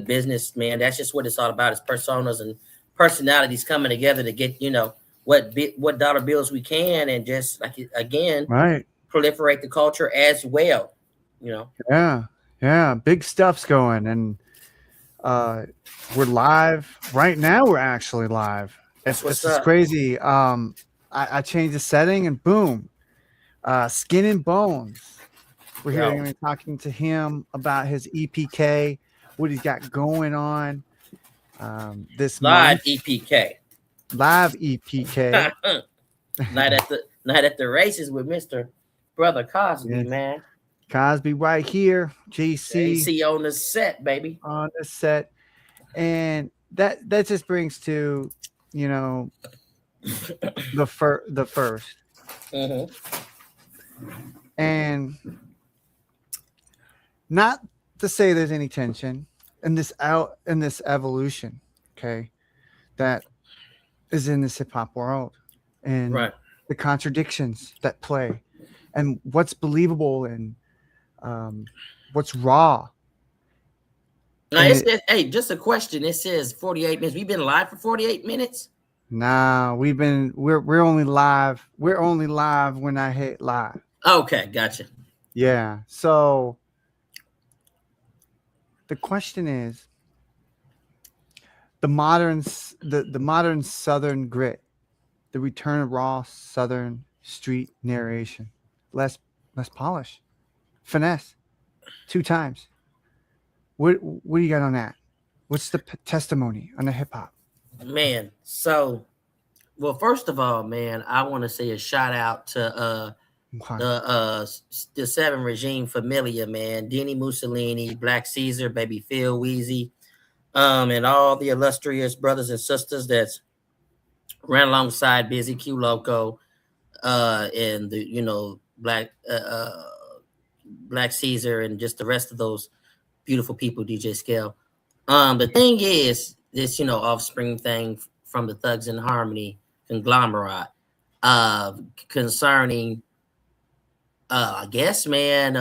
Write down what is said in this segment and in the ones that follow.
business, man. That's just what it's all about. It's personas and personalities coming together to get, what dollar bills we can, and just like again, Right. proliferate the culture as well. You know, Yeah. Yeah. Big stuff's going, and uh, we're live right now. We're actually live. that's It's what's just up. crazy. I changed the setting, and boom, Skin and Bones. We're here Yo, going to be talking to him about his EPK, what he's got going on this live month. EPK. Live EPK. Night at the races with Mr. Brother Cosby, Yes. man. Cosby right here. JC AC on the set, baby. on the set. And that just brings to, you know, the first. Hmm. And not to say there's any tension in this evolution, okay, that is in this hip hop world, and Right. the contradictions that play, and what's believable, and um, what's raw. Now And it it says, hey, just a question. It says 48 minutes. We've been live for 48 minutes. Nah, we're only live. We're only live when I hit live. Okay, gotcha. Yeah. So the question is the modern Southern grit, the return of raw Southern street narration, less less polish, finesse, two times. What do you got on that? What's the testimony on the hip hop? Man, so well, first of all, man, I want to say a shout out to Okay. the Seven Regime Familia, man. Denny Mussolini, Black Caesar, Baby Phil, Wheezy, and all the illustrious brothers and sisters that's ran alongside Busy Q Loco, and the Black Caesar, and just the rest of those beautiful people, DJ Scale. The thing is, this, offspring thing from the Thugs in Harmony conglomerate, uh, concerning, I guess, man,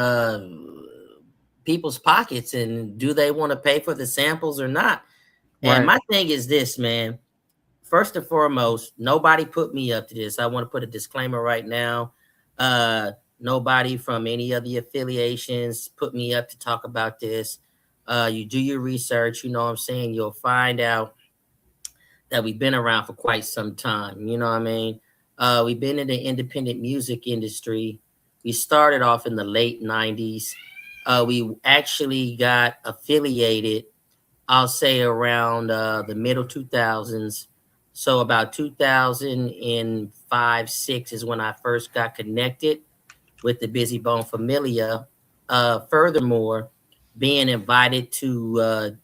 people's pockets, and do they want to pay for the samples or not? And Right. my thing is this, man. First and foremost, nobody put me up to this. I want to put a disclaimer right now. Uh, Nobody from any of the affiliations put me up to talk about this. You do your research, you know what I'm saying? You'll find out that we've been around for quite some time. You know what I mean? We've been in the independent music industry. We started off in the late 90s. We actually got affiliated, I'll say, around the middle 2000s. So about 2005, 6 is when I first got connected with the Busy Bone Familia. Furthermore, being invited to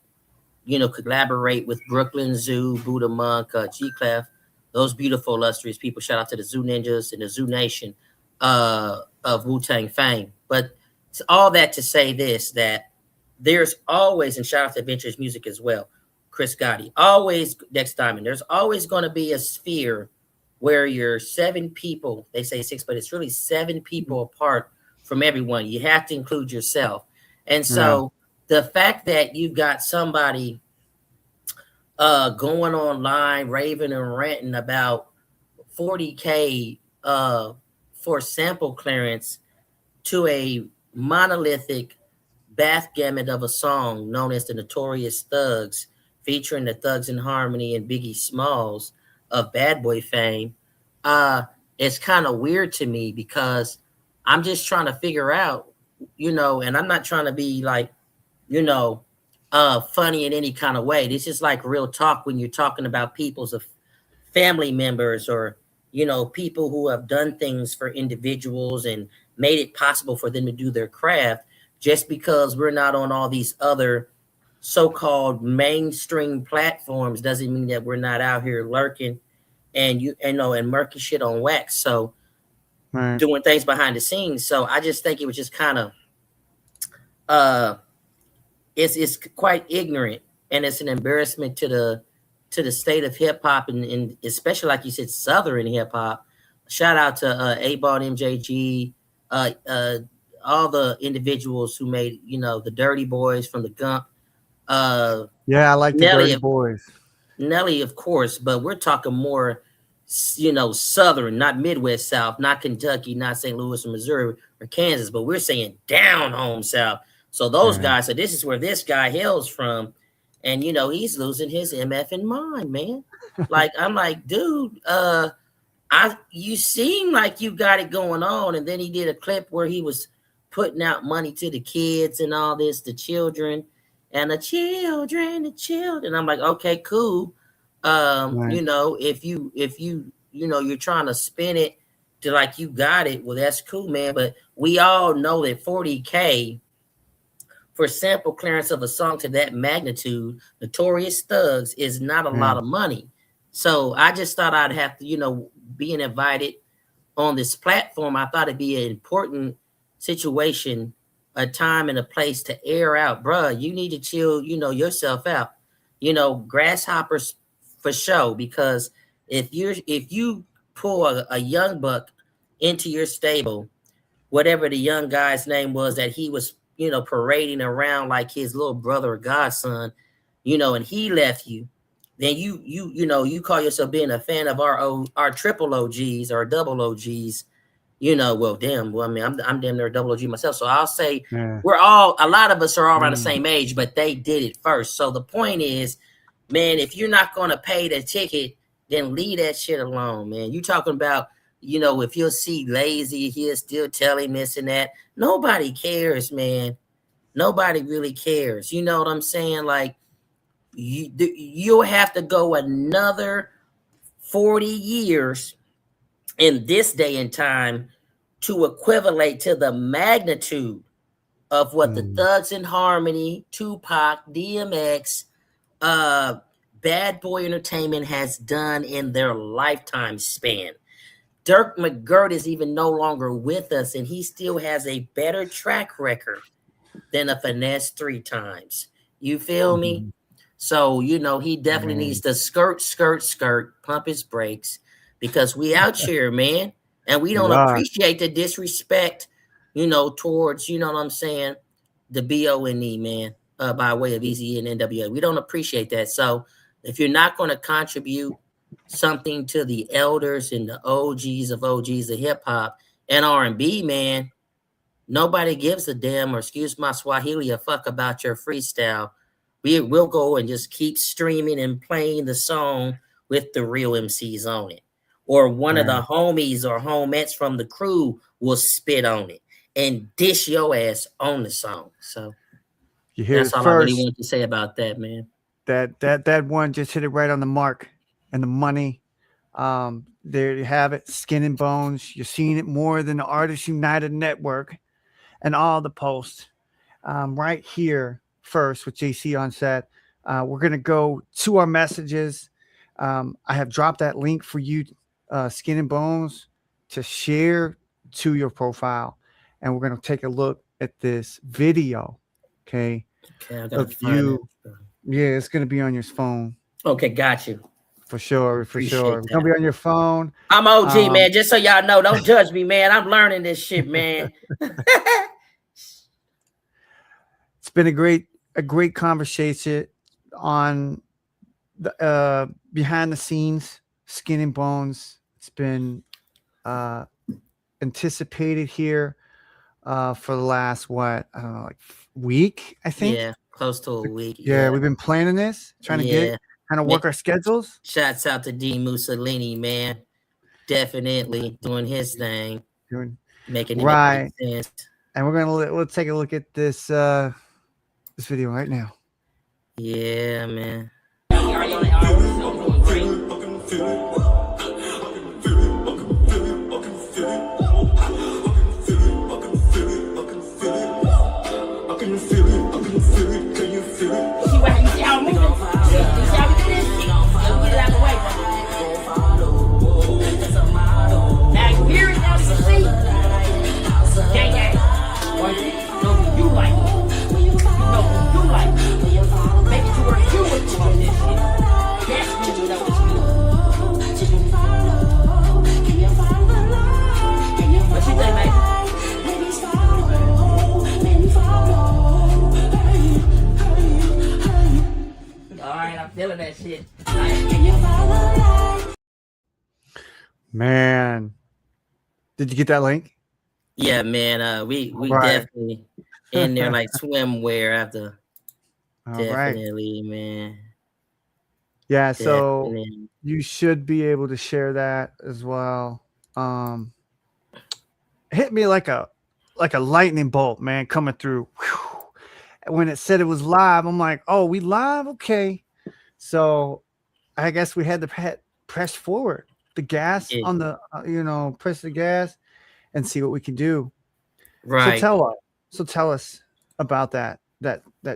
collaborate with Brooklyn Zoo, Buddha Monk, G Clef, those beautiful illustrious people. Shout out to the Zoo Ninjas and the Zoo Nation of Wu Tang fame. But it's all that to say this, that there's always, and shout out to Adventures Music as well, Chris Gotti, always Dex Diamond. There's always going to be a sphere where you're seven people. They say six, but it's really seven people apart from everyone. You have to include yourself. And Yeah. so the fact that you've got somebody going online raving and ranting about 40K for sample clearance to a monolithic backgammon of a song known as the Notorious Thugs, featuring the Thugs in Harmony and Biggie Smalls of Bad Boy fame, uh, it's kind of weird to me, because I'm just trying to figure out, and I'm not trying to be like, you know, funny in any kind of way. This is like real talk when you're talking about people's of family members, or people who have done things for individuals and made it possible for them to do their craft. Just because we're not on all these other so-called mainstream platforms doesn't mean that we're not out here lurking and and murky shit on wax. So Right. doing things behind the scenes. So I just think it was just kind of uh it's quite ignorant, and it's an embarrassment to the state of hip hop, and especially, like you said, Southern hip hop. Shout out to A-Ball, MJG, all the individuals who made, the Dirty Boys from the Gump, Yeah, I like the Nelly, Dirty Boys. Nelly, of course, but we're talking more, Southern, not Midwest South, not Kentucky, not St. Louis or Missouri or Kansas, but we're saying down home South. So those Yeah. guys, so this is where this guy hails from, and he's losing his MF in mind, man. Like I'm like, dude, you seem like you got it going on, and then he did a clip where he was putting out money to the kids and all this, the children, and the children. I'm like, okay, cool. Right. If you're trying to spin it to like you got it, well, that's cool, man. But we all know that 40K for sample clearance of a song to that magnitude, Notorious Thugs, is not a lot of money. So I just thought I'd have to, being invited on this platform, I thought it'd be an important situation, a time and a place to air out, bruh. You need to chill, yourself out. Grasshoppers for show, because if you pull a young buck into your stable, whatever the young guy's name was that he was, parading around like his little brother or godson, and he left you, then you call yourself being a fan of our triple OGs or double OGs, well, damn, well, I mean, I'm damn near a double OG myself. So I'll say a lot of us are all around the same age, but they did it first. So the point is, man, if you're not going to pay the ticket, then leave that shit alone, man. You talking about, if you'll see Lazy, he'll still tell him this and that. Nobody cares, man. Nobody really cares. You know what I'm saying? Like, you'll have to go another 40 years in this day and time to equivalent to the magnitude of what the Thugs in Harmony, Tupac, DMX, Bad Boy Entertainment has done in their lifetime span. Dirk McGirt is even no longer with us, and he still has a better track record than a Finesse 3 times. You feel me? So, he definitely needs to skirt, pump his brakes, because we out here, man, and we don't appreciate the disrespect, towards, what I'm saying, the BONE, man, by way of Eazy and NWA. We don't appreciate that. So if you're not going to contribute something to the elders and the OGs of hip hop and R&B, man, nobody gives a damn, or excuse my Swahili, a fuck about your freestyle. We'll go and just keep streaming and playing the song with the real MCs on it. Or one of the homies or homettes from the crew will spit on it and dish your ass on the song. So you hear that's all I really wanted to say about that, man. That one just hit it right on the mark and the money. There you have it, Skin-N-Bonez. You're seeing it more than the Artists United Network and all the posts. Right here first with JC on set. We're going to go to our messages. I have dropped that link for you, Skin-N-Bonez, to share to your profile. And we're going to take a look at this video. Okay. I gotta find it. Yeah, it's going to be on your phone. Okay, got you. For sure. It's going to be on your phone. I'm OG, man. Just so y'all know, don't judge me, man. I'm learning this shit, man. It's been a great conversation on the behind the scenes, Skin-N-Bonez. It's been anticipated here for the last week, I think. Yeah, close to a week. Yeah, we've been planning this, trying to work our schedules. Shouts out to D Mussolini, man. Definitely doing his thing. Making it make sense. And we're let's take a look at this this video right now. Yeah, man. right, I'm feeling that shit. Man, did you get that link? Yeah, man. We Right. definitely in there like swimwear after. All right. Definitely, man. Yeah, so Definitely. you should be able to share that as well. Um, hit me like a lightning bolt, man, coming through. Whew. When it said it was live, I'm like, oh, we live? Okay. So I guess we had to press forward the gas Yeah, on the, press the gas and see what we can do. So right. tell us about that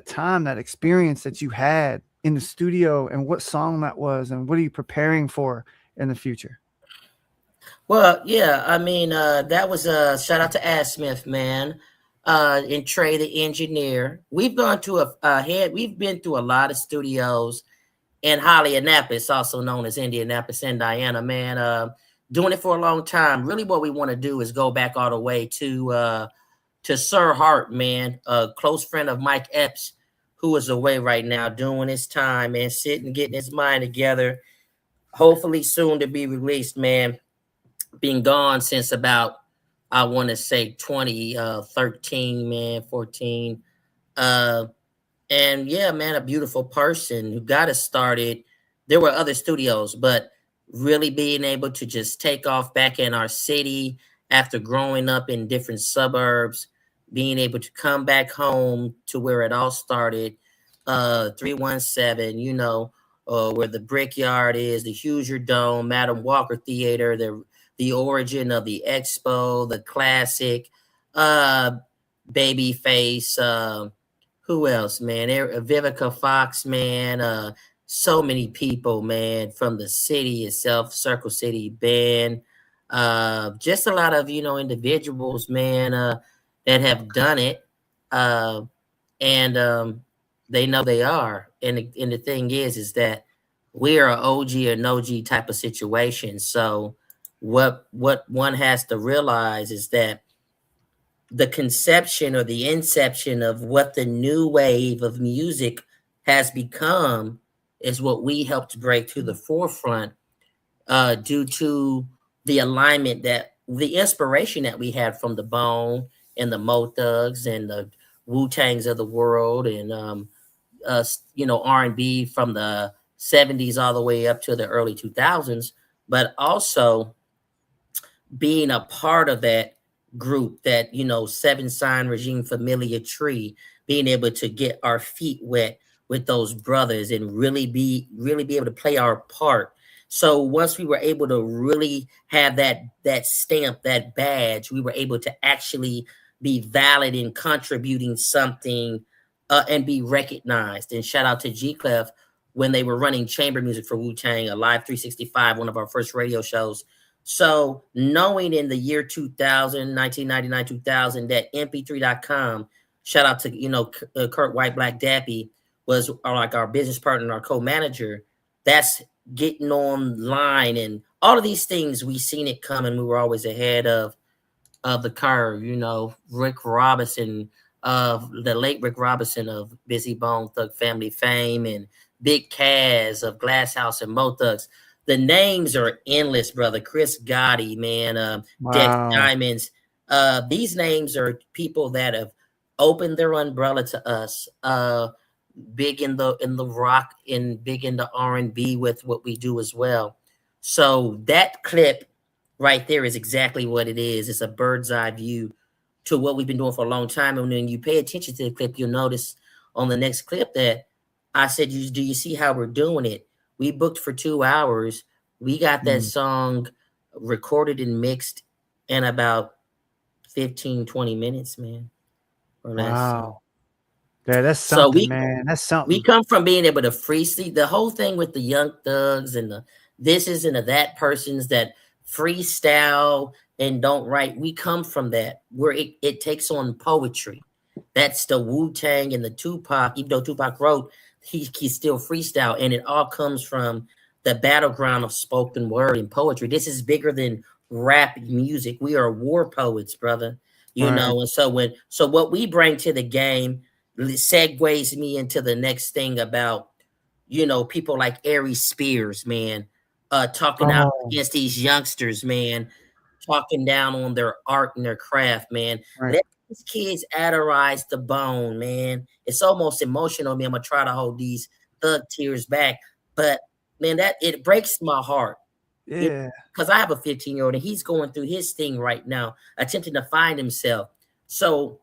time, that experience that you had in the studio, and what song that was, and what are you preparing for in the future? Well, yeah, I mean, that was a shout out to Ash Smith, man. And Trey the engineer. We've gone to we've been through a lot of studios in Hollyopolis, also known as Indianapolis, Indiana, man. Doing it for a long time. Really what we want to do is go back all the way to Sir Hart, man, a close friend of Mike Epps, who is away right now doing his time and sitting, getting his mind together. Hopefully soon to be released, man. Been gone since about, I want to say 2013, man, 14. Uh, and yeah, man, a beautiful person who got us started. There were other studios, but really being able to just take off back in our city after growing up in different suburbs, being able to come back home to where it all started, 317, where the Brickyard is, the Hoosier Dome, Madam Walker Theater, the origin of the Expo, the classic, uh, Babyface, who else, man? Vivica Fox, man. So many people, man, from the city itself, Circle City Band. Just a lot of individuals, man, that have done it, uh, and they know they are. And the thing is that we are an OG or no G type of situation. So what one has to realize is that the conception or the inception of what the new wave of music has become is what we helped break to the forefront, due to the alignment, that the inspiration that we had from the Bone and the Mo Thugs and the Wu Tangs of the world, and R&B from the 70s all the way up to the early 2000s, but also being a part of that group, that seven sign regime familiar tree, being able to get our feet wet with those brothers and really be able to play our part. So once we were able to really have that stamp, that badge, we were able to actually be valid in contributing something, and be recognized. And shout out to G Clef when they were running chamber music for Wu Tang, a live 365, one of our first radio shows. So knowing in the year 2000, 1999, 2000, that mp3.com, shout out to, Kurt White, Black Dappy, was like our business partner, our co-manager. That's getting online and all of these things. We seen it coming. We were always ahead of the curve. Rick Robinson, of the late Rick Robinson of Busy Bone Thug Family fame, and Big Kaz of Glass House and Mo Thugs. The names are endless, brother. Chris Gotti, man, Dex Wow. Diamonds. These names are people that have opened their umbrella to us. Big in the rock, and big in the R&B with what we do as well. So that clip right there is exactly what it is. It's a bird's eye view to what we've been doing for a long time. And when you pay attention to the clip, you'll notice on the next clip that I said, do you see how we're doing it? We booked for 2 hours. We got that Mm. song recorded and mixed in about 15, 20 minutes, man, or less. So, Wow. Yeah, that's so something, we man. That's we something. come from being able to freestyle the whole thing with the Young Thugs and the this is and the that persons that freestyle and don't write. We come from that where it takes on poetry. That's the Wu Tang and the Tupac. Even though Tupac wrote, he still freestyle, and it all comes from the battleground of spoken word and poetry. This is bigger than rap music. We are war poets, brother. Right. And so what we bring to the game segues me into the next thing about people like Aries Spears, man, talking out Oh, against these youngsters, man, talking down on their art and their craft, man. right. Let these kids atterize the bone, man. It's almost emotional, man. I'm gonna try to hold these thug tears back, but man, that it breaks my heart. You Yeah. because I have a 15-year-old and he's going through his thing right now, attempting to find himself. So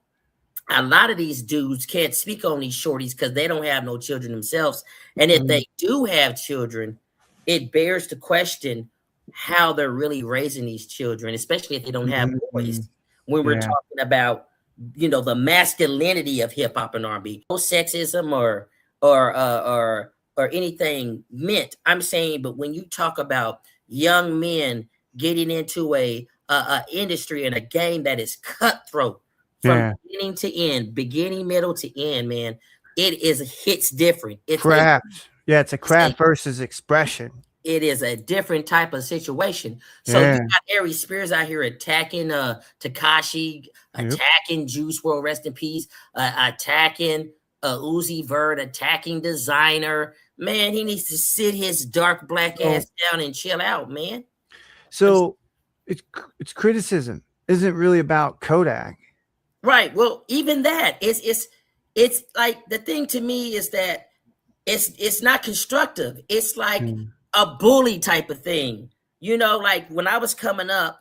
a lot of these dudes can't speak on these shorties because they don't have no children themselves. And if Mm, they do have children, it bears to question how they're really raising these children, especially if they don't have mm, boys. When we're yeah. talking about, the masculinity of hip hop and R&B, no sexism or anything meant. I'm saying, but when you talk about young men getting into a industry and a game that is cutthroat from Yeah. beginning to end, beginning, middle to end, man, hits different. Craft. Yeah, it's a It's a craft versus expression. it is a different type of situation. So you Yeah. got Ari Spears out here attacking Takashi, Yep. attacking Juice World, rest in peace, attacking Uzi Vert, attacking Designer. Man, he needs to sit his dark black So, ass down and chill out, man. so it's criticism isn't really about Kodak. Right. Well, even that it's like the thing to me is that it's not constructive. It's like Mm, a bully type of thing. Like when I was coming up,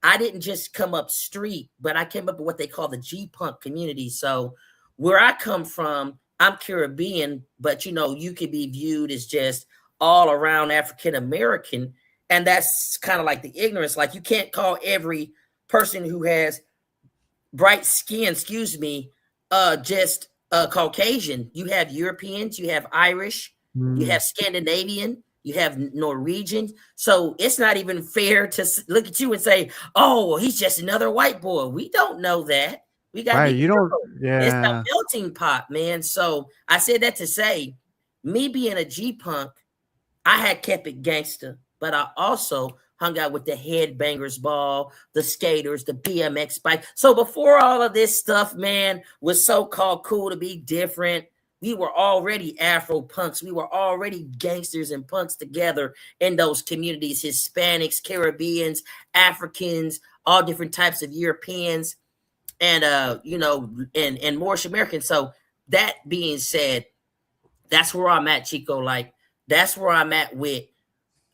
I didn't just come up street, but I came up with what they call the G-punk community. So where I come from, I'm Caribbean, but you could be viewed as just all around African American, and that's kind of like the ignorance. Like you can't call every person who has bright skin, excuse me, just Caucasian. You have Europeans, you have Irish, you mm. have Scandinavian, you have Norwegian. So it's not even fair to look at you and say, "Oh, well, he's just another white boy." We don't know that. We got to Right. be You don't. careful. It's a Yeah. melting pot, man. So I said that to say, me being a G punk, I had kept it gangster, but I also hung out with the headbangers ball, the skaters, the BMX bike. So before all of this stuff, man, was so-called cool to be different, we were already Afro punks. We were already gangsters and punks together in those communities, Hispanics, Caribbeans, Africans, all different types of Europeans, and and Moorish Americans. So that being said, that's where I'm at, Chico. Like, that's where I'm at with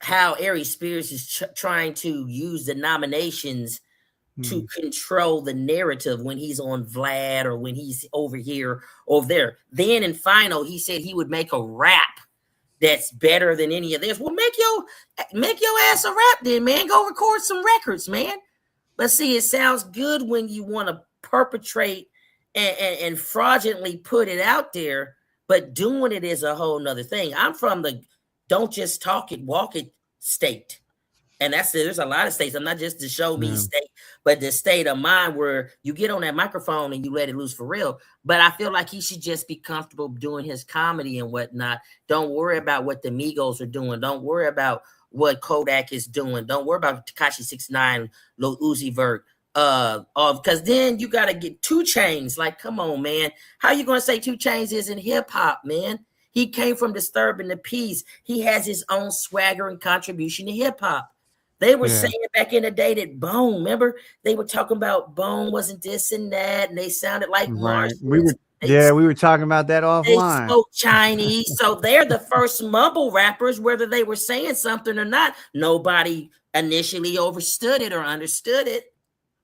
how Ari Spears is trying to use the nominations to Mm, control the narrative when he's on Vlad or when he's over here over there. Then in final, he said he would make a rap that's better than any of this. Well, make your ass a rap then, man. Go record some records, man. But see, it sounds good when you want to perpetrate and fraudulently put it out there, but doing it is a whole nother thing. I'm from the don't just talk it, walk it state. And there's a lot of states. I'm not just the show me yeah. state, but the state of mind where you get on that microphone and you let it loose for real. But I feel like he should just be comfortable doing his comedy and whatnot. Don't worry about what the Migos are doing. Don't worry about what Kodak is doing. Don't worry about Takashi 69, Lil Uzi Vert. Because then you gotta get 2 Chainz. Like, come on, man. How you gonna say 2 Chainz isn't hip hop, man? He came from Disturbing the Peace. He has his own swagger and contribution to hip hop. They were Yeah. saying back in the day that Bone, remember, they were talking about Bone wasn't this and that, and they sounded like Right. We Martians. were. Yeah, we were talking about that They offline. spoke Chinese, so they're the first mumble rappers, whether they were saying something or not. Nobody initially overstood it or understood it.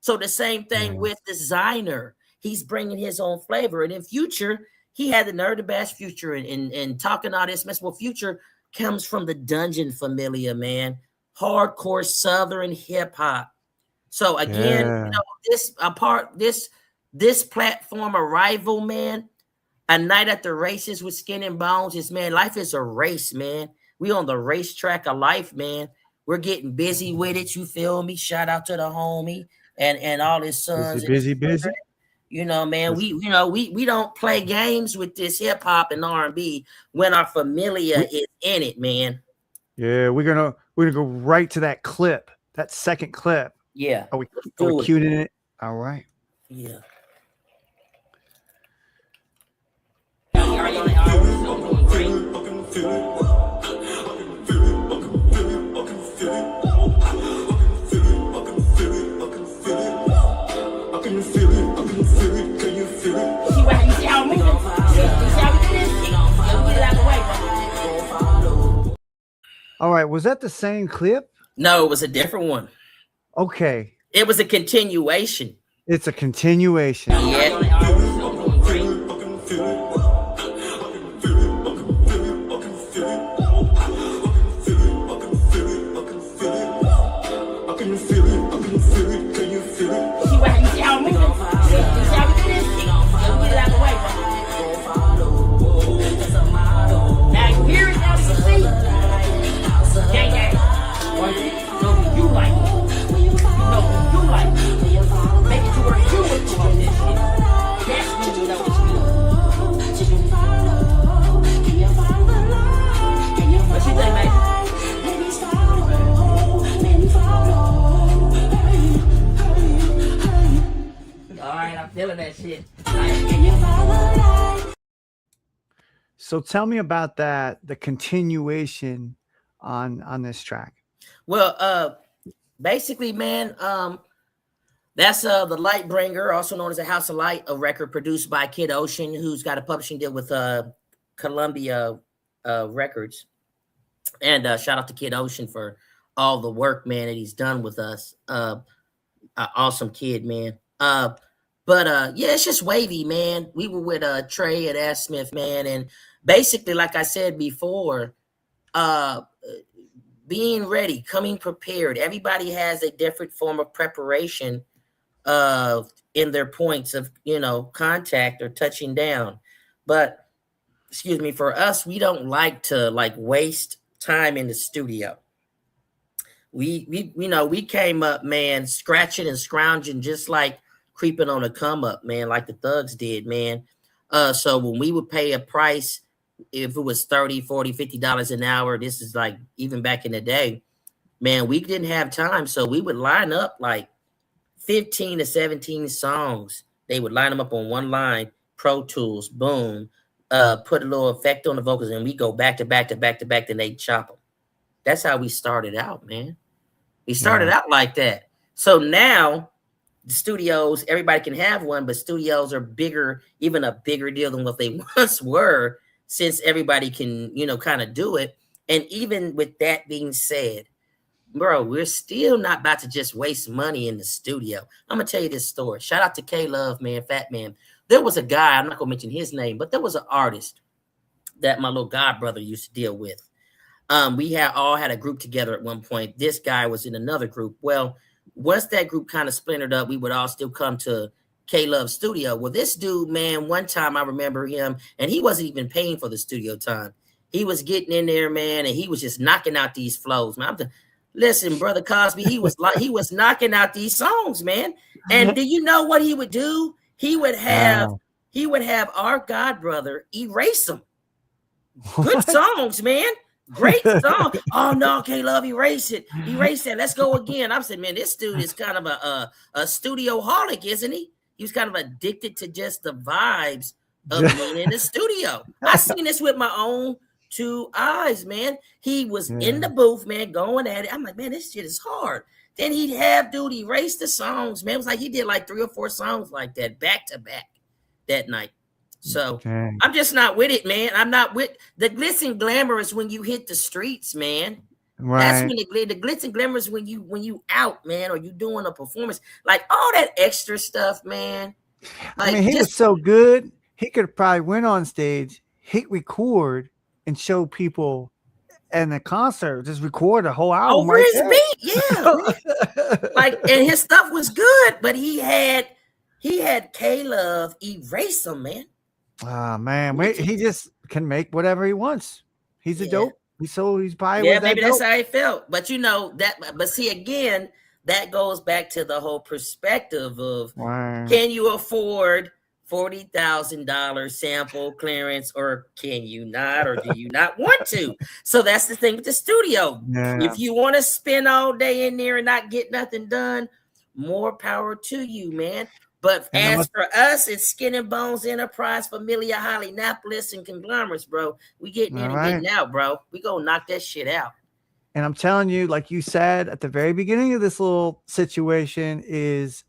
So the same thing Yeah. with Designer. He's bringing his own flavor. And in Future, he had the nerve to bash Future and talking all this mess. Well, Future comes from the Dungeon Familia, man. Hardcore Southern hip hop. So again, Yeah. this platform arrival, man, a night at the races with Skin-N-Bonez is, man, life is a race, man. We on the racetrack of life, man. We're getting busy with it. You feel me? Shout out to the homie and all his Busy, sons and his busy, busy. man. That's, We don't play games with this hip hop and R&B when our familia we, is in it, man. yeah, we're gonna go right to that clip, that second clip. Yeah, Are we let's are we do it. cued in it? All right. Yeah. All right, was that the same clip? No, it was a different one. Okay, It was a continuation. it's a continuation. Yeah. Feeling that shit. So tell me about that, the continuation on this track. Well, basically, man, that's the Light Bringer, also known as the House of Light, a record produced by Kid Ocean, who's got a publishing deal with Columbia Records. And shout out to Kid Ocean for all the work, man, that he's done with us. Awesome kid, man. But yeah, it's just wavy, man. We were with Trey at Ass Smith, man, and basically, like I said before, being ready, coming prepared. Everybody has a different form of preparation in their points of, contact or touching down. But excuse me, for us, we don't like to waste time in the studio. We came up, man, scratching and scrounging, just like creeping on a come up, man, like the thugs did, man. So when we would pay a price, if it was $30, $40, $50 an hour, this is like even back in the day, man, we didn't have time. So we would line up like 15 to 17 songs. They would line them up on one line, Pro Tools, boom, put a little effect on the vocals, and we go back to back to back to back, then they chop them. That's how we started out, man. We started out like that. So now the studios, everybody can have one, but studios are bigger, even a bigger deal than what they once were, since everybody can, kind of do it. And even with that being said, bro, we're still not about to just waste money in the studio. I'm going to tell you this story. Shout out to K-Love, man, Fat Man. There was a guy, I'm not going to mention his name, but there was an artist that my little god brother used to deal with. We all had a group together at one point. This guy was in another group. Well, once that group kind of splintered up, we would all still come to K-Love's studio. Well, this dude, man, one time I remember him, and he wasn't even paying for the studio time. He was getting in there, man, and he was just knocking out these flows, man. Listen, Brother Cosby, he was knocking out these songs, man. And do you know what he would do? He would have our god brother erase them. Good songs, man. Great song. Oh no, K-Love, erase it. Erase that. Let's go again. I'm saying, man, this dude is kind of a studio holic, isn't he? He was kind of addicted to just the vibes of being in the studio. I seen this with my own two eyes, man. He was in the booth, man, going at it. I'm like, man, this shit is hard. Then he'd have dude erase the songs, man. It was like he did like 3 or 4 songs like that back to back that night. So I'm just not with it, man. I'm not with the glitz and glamour is when you hit the streets, man. Right. That's when the glitz and glamour is when you out, man, or you doing a performance. Like all that extra stuff, man. Like, I mean, he was so good. He could have probably went on stage, hit record, and show people in the concert, just record a whole album. Over his beat, yeah. Like, and his stuff was good, but he had K-Love erase them, man. Ah, man, he just can make whatever he wants. He's a dope. He's probably maybe that's how he felt. But but see, again, that goes back to the whole perspective of can you afford $40,000 sample clearance, or can you not, or do you not want to? So that's the thing with the studio. Yeah. If you want to spend all day in there and not get nothing done, more power to you, man. But And as for us, it's Skin and Bones Enterprise, Familia, Hollynopolis, and conglomerates, bro. We getting all in and right. getting out, bro. We gonna knock that shit out. And I'm telling you, like you said at the very beginning of this little situation, is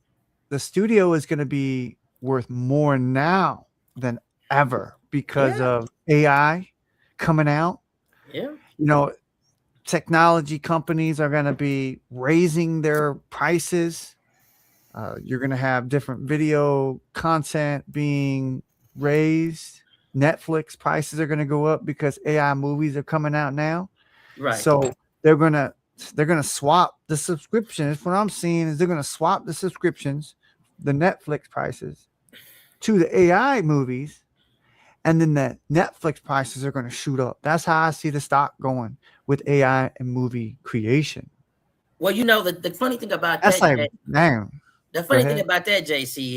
the studio is going to be worth more now than ever because Yeah, of AI coming out. yeah, You know, technology companies are going to be raising their prices. You're going to have different video content being raised. Netflix prices are going to go up because AI movies are coming out now. right. So they're gonna they're gonna swap the subscriptions. What I'm seeing is they're gonna swap the subscriptions, the Netflix prices, to the AI movies, and then the Netflix prices are gonna shoot up. That's how I see the stock going with AI and movie creation. Well, the funny thing about That's that, like, man. the Go funny thing ahead. about that, JC,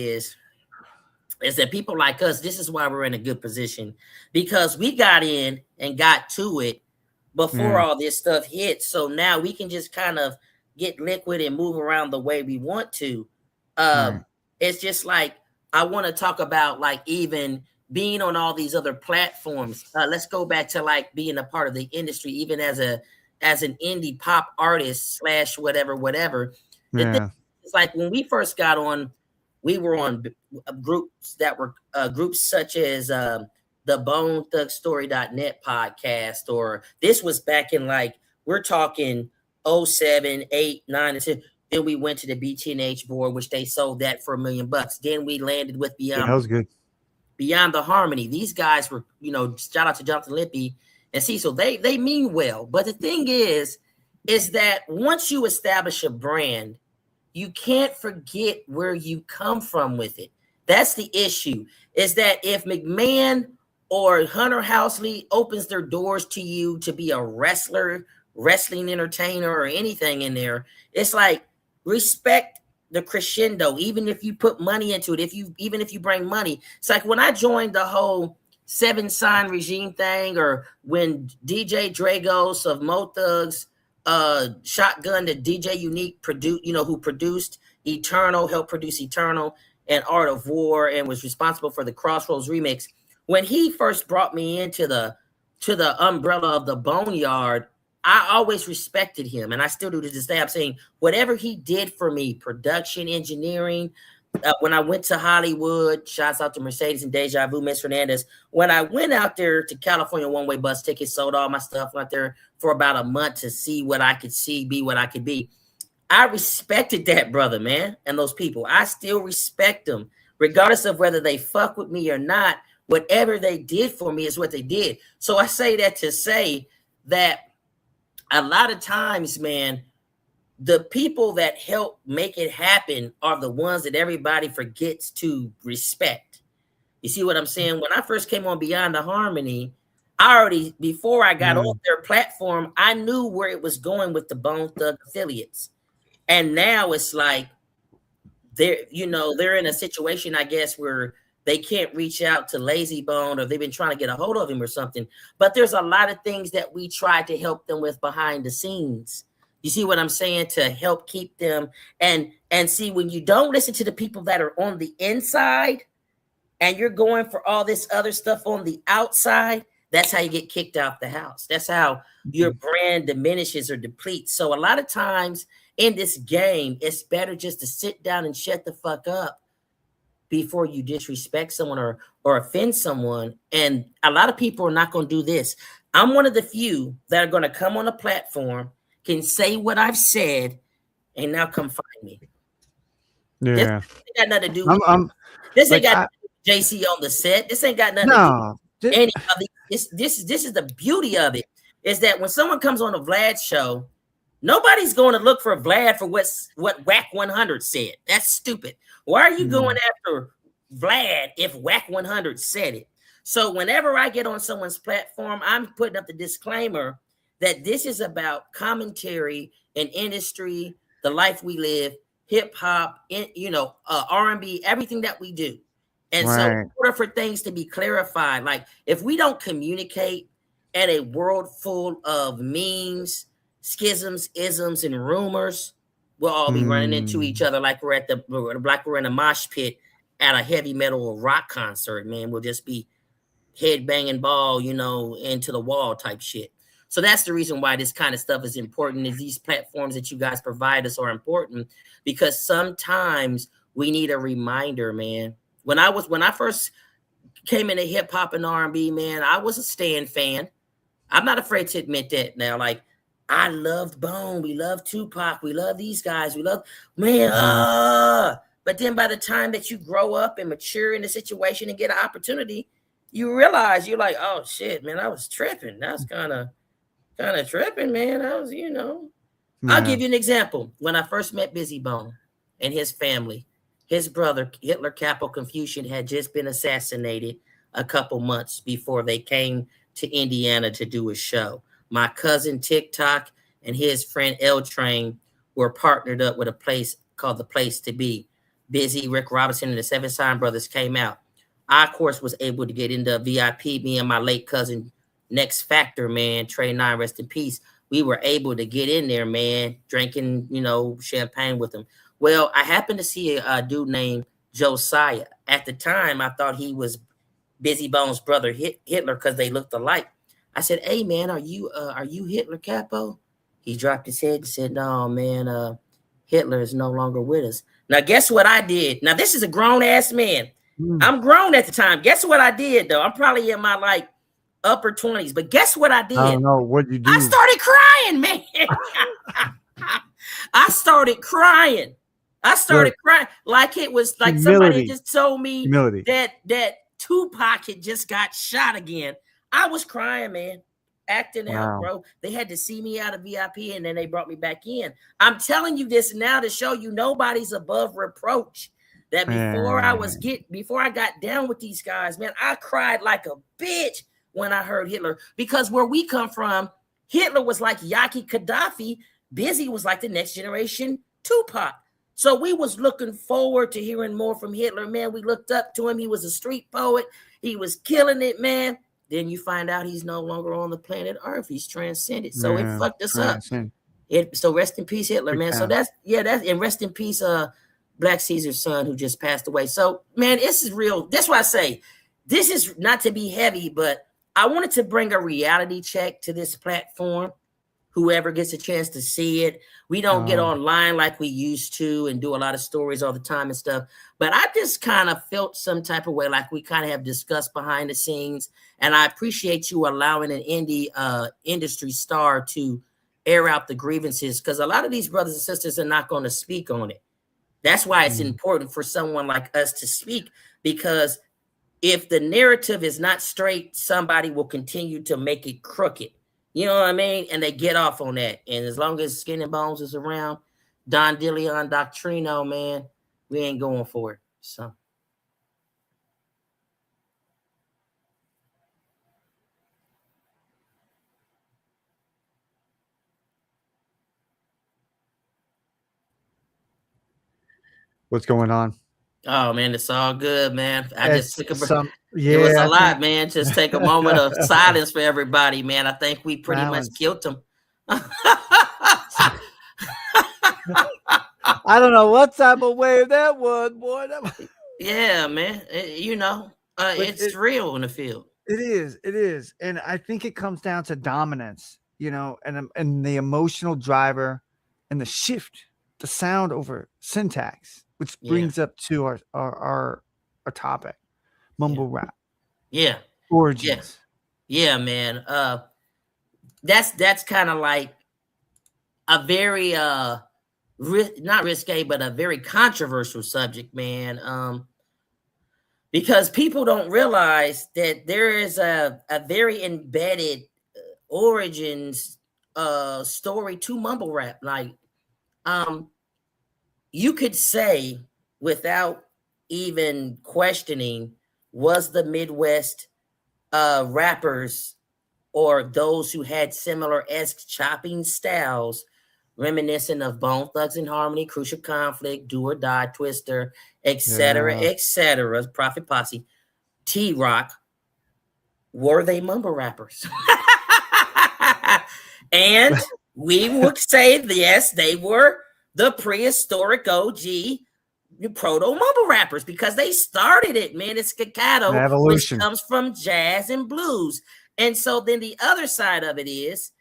is that people like us, this is why we're in a good position, because we got in and got to it before Yeah. all this stuff hit. So now we can just kind of get liquid and move around the way we want to. Right. It's just like I want to talk about like even being on all these other platforms. Let's go back to like being a part of the industry, even as an indie pop artist slash whatever. The thing Yeah. is like when we first got on, we were on groups that were groups such as the BoneThugStory.net podcast, or this was back in like we're talking '07, 8, 9, and 10. Then we went to the BTNH board, which they sold that for $1,000,000. Then we landed with Yeah, that was good. Beyond the Harmony. These guys were, shout out to Jonathan Lippy and Cecil. They mean well, but the thing is that once you establish a brand, you can't forget where you come from with it. That's the issue. Is that if McMahon or Hunter Housley opens their doors to you to be a wrestler, wrestling entertainer, or anything in there, it's like respect the crescendo, even if you put money into it, even if you bring money. It's like when I joined the whole seven sign regime thing, or when DJ Dragos of Mo Thugs shotgun that DJ Unique produced, who produced Eternal, helped produce Eternal and Art of War, and was responsible for the Crossroads remix. When he first brought me into the umbrella of the Boneyard, I always respected him, and I still do to this day. I'm saying whatever he did for me, production, engineering. When I went to Hollywood, shouts out to Mercedes and Deja Vu, Miss Fernandez. When I went out there to California, one-way bus tickets, sold all my stuff, went there for about a month to see what I could see, be what I could be. I respected that brother, man, and those people. I still respect them, regardless of whether they fuck with me or not. Whatever they did for me is what they did. So I say that to say that a lot of times, man, the people that help make it happen are the ones that everybody forgets to respect. You see what I'm saying? When I first came on Beyond the Harmony, before I got Yeah. on their platform, I knew where it was going with the Bone Thug affiliates. And now it's like they're in a situation, I guess, where they can't reach out to Lazy Bone, or they've been trying to get a hold of him or something. But there's a lot of things that we try to help them with behind the scenes. You see what I'm saying? To help keep them and see, when you don't listen to the people that are on the inside and you're going for all this other stuff on the outside, that's how you get kicked out the house. That's how your brand diminishes or depletes. So a lot of times in this game, it's better just to sit down and shut the fuck up before you disrespect someone or offend someone. And a lot of people are not going to do this. I'm one of the few that are going to come on a platform, can say what I've said, and now come find me. This Yeah. ain't got nothing to do with I'm this. Ain't like, got JC on the set. This ain't got nothing to do no. with any of the. This is the beauty of it, is that when someone comes on a Vlad show, nobody's going to look for Vlad for what Whack 100 said. That's stupid. Why are you going after Vlad if Whack 100 said it? So whenever I get on someone's platform, I'm putting up the disclaimer that this is about commentary and industry, the life we live, hip hop, R&B, everything that we do. And so in Right. order for things to be clarified, like if we don't communicate at a world full of memes, schisms, isms, and rumors, we'll all be running into each other like we're in a mosh pit at a heavy metal or rock concert, man, will just be head banging ball, into the wall type shit. So that's the reason why this kind of stuff is important. Is these platforms that you guys provide us are important, because sometimes we need a reminder, man. When I first came into hip hop and R&B, man, I was a Stan fan. I'm not afraid to admit that now. Like, I loved Bone, we love Tupac, we love these guys, we love, man. But then by the time that you grow up and mature in the situation and get an opportunity, you realize you're like, oh shit, man, I was tripping. That's kind of tripping, man. I was, I'll give you an example. When I first met Busy Bone and his family, his brother, Hitler Capo Confucian, had just been assassinated a couple months before they came to Indiana to do a show. My cousin TikTok and his friend L Train were partnered up with a place called The Place to Be. Busy, Rick Robinson, and the Seven Sign Brothers came out. I, of course, was able to get into VIP. Me and my late cousin, Next Factor, man, Trey 9, rest in peace. We were able to get in there, man, drinking, champagne with him. Well, I happened to see a dude named Josiah. At the time, I thought he was Busy Bone's brother Hitler because they looked alike. I said, "Hey, man, are you Hitler Capo?" He dropped his head and said, "No, man, Hitler is no longer with us." Now, guess what I did? Now, this is a grown-ass man. I'm grown at the time. Guess what I did, though? I'm probably in my, upper 20s. But guess what I did? I don't know. What'd you do? I started crying, man. I started crying. Like it was like somebody just told me that Tupac had just got shot again. I was crying, man. Acting out, bro. They had to see me out of VIP and then they brought me back in. I'm telling you this now to show you nobody's above reproach. That before I got down with these guys, man, I cried like a bitch when I heard Hitler, because where we come from, Hitler was like Yaki Gaddafi. Busy was like the next generation Tupac. So we was looking forward to hearing more from Hitler, man. We looked up to him. He was a street poet. He was killing it, man. Then you find out he's no longer on the planet Earth. He's transcended. So it fucked us up. So rest in peace, Hitler, man. So and rest in peace, Black Caesar's son who just passed away. So, man, this is real. That's why I say this is not to be heavy, but I wanted to bring a reality check to this platform. Whoever gets a chance to see it. We don't get online like we used to and do a lot of stories all the time and stuff. But I just kind of felt some type of way, like we kind of have discussed behind the scenes. And I appreciate you allowing an indie industry star to air out the grievances, because a lot of these brothers and sisters are not going to speak on it. That's why it's important for someone like us to speak, because if the narrative is not straight, somebody will continue to make it crooked. You know what I mean? And they get off on that. And as long as Skin-N-Bonez is around, Don DeLeon Doctrino, man, we ain't going for it. So. What's going on? Oh, man, it's all good, man. It was a lot, man. Just take a moment of silence for everybody, man. I think we pretty much killed them. I don't know what type of wave that was, boy. Yeah, man. It's real in the field. It is. And I think it comes down to dominance, and the emotional driver and the shift, the sound over syntax. Which brings up to our topic, mumble rap. Yeah. Origins. Yeah, man. That's kind of like a very not risque, but a very controversial subject, man. Because people don't realize that there is a very embedded origins story to mumble rap. Like, you could say without even questioning, was the Midwest rappers or those who had similar-esque chopping styles reminiscent of Bone Thugs and Harmony, Crucial Conflict, Do or Die, Twister, etc., Prophet Posse, T-Rock, were they mumble rappers? And we would say, yes, they were the prehistoric OG proto mumble rappers because they started it, man. It's staccato, which Evolution. comes from jazz and blues. And so then the other side of it is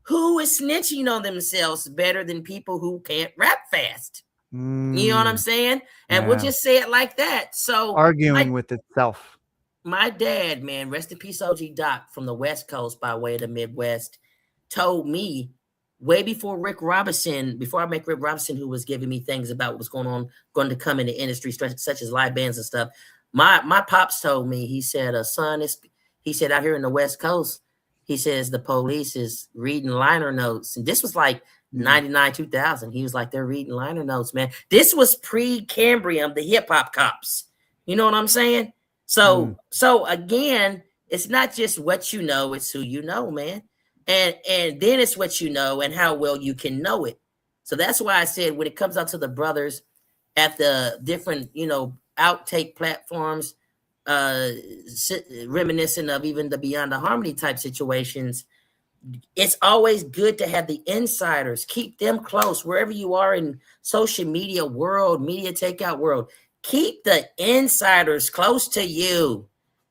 who is snitching on themselves better than people who can't rap fast? You know what I'm saying? And we'll Yeah. just say it like that. So Arguing with itself. my dad, man, rest in peace, OG Doc from the West Coast by way of the Midwest, told me way before Rick Robinson, before I met Rick Robinson, who was giving me things about what was going to come in the industry, such as live bands and stuff. My pops told me, he said, son, he said, out here in the West Coast, he says the police is reading liner notes. And this was like 99, 2000. He was like, they're reading liner notes, man. This was pre-Cambrium, the hip hop cops. You know what I'm saying? So again, it's not just what you know, it's who you know, man. And then it's what you know and how well you can know it. So that's why I said when it comes out to the brothers at the different, outtake platforms, reminiscent of even the Beyond the Harmony type situations, it's always good to have the insiders. Keep them close wherever you are in social media world, media takeout world. Keep the insiders close to you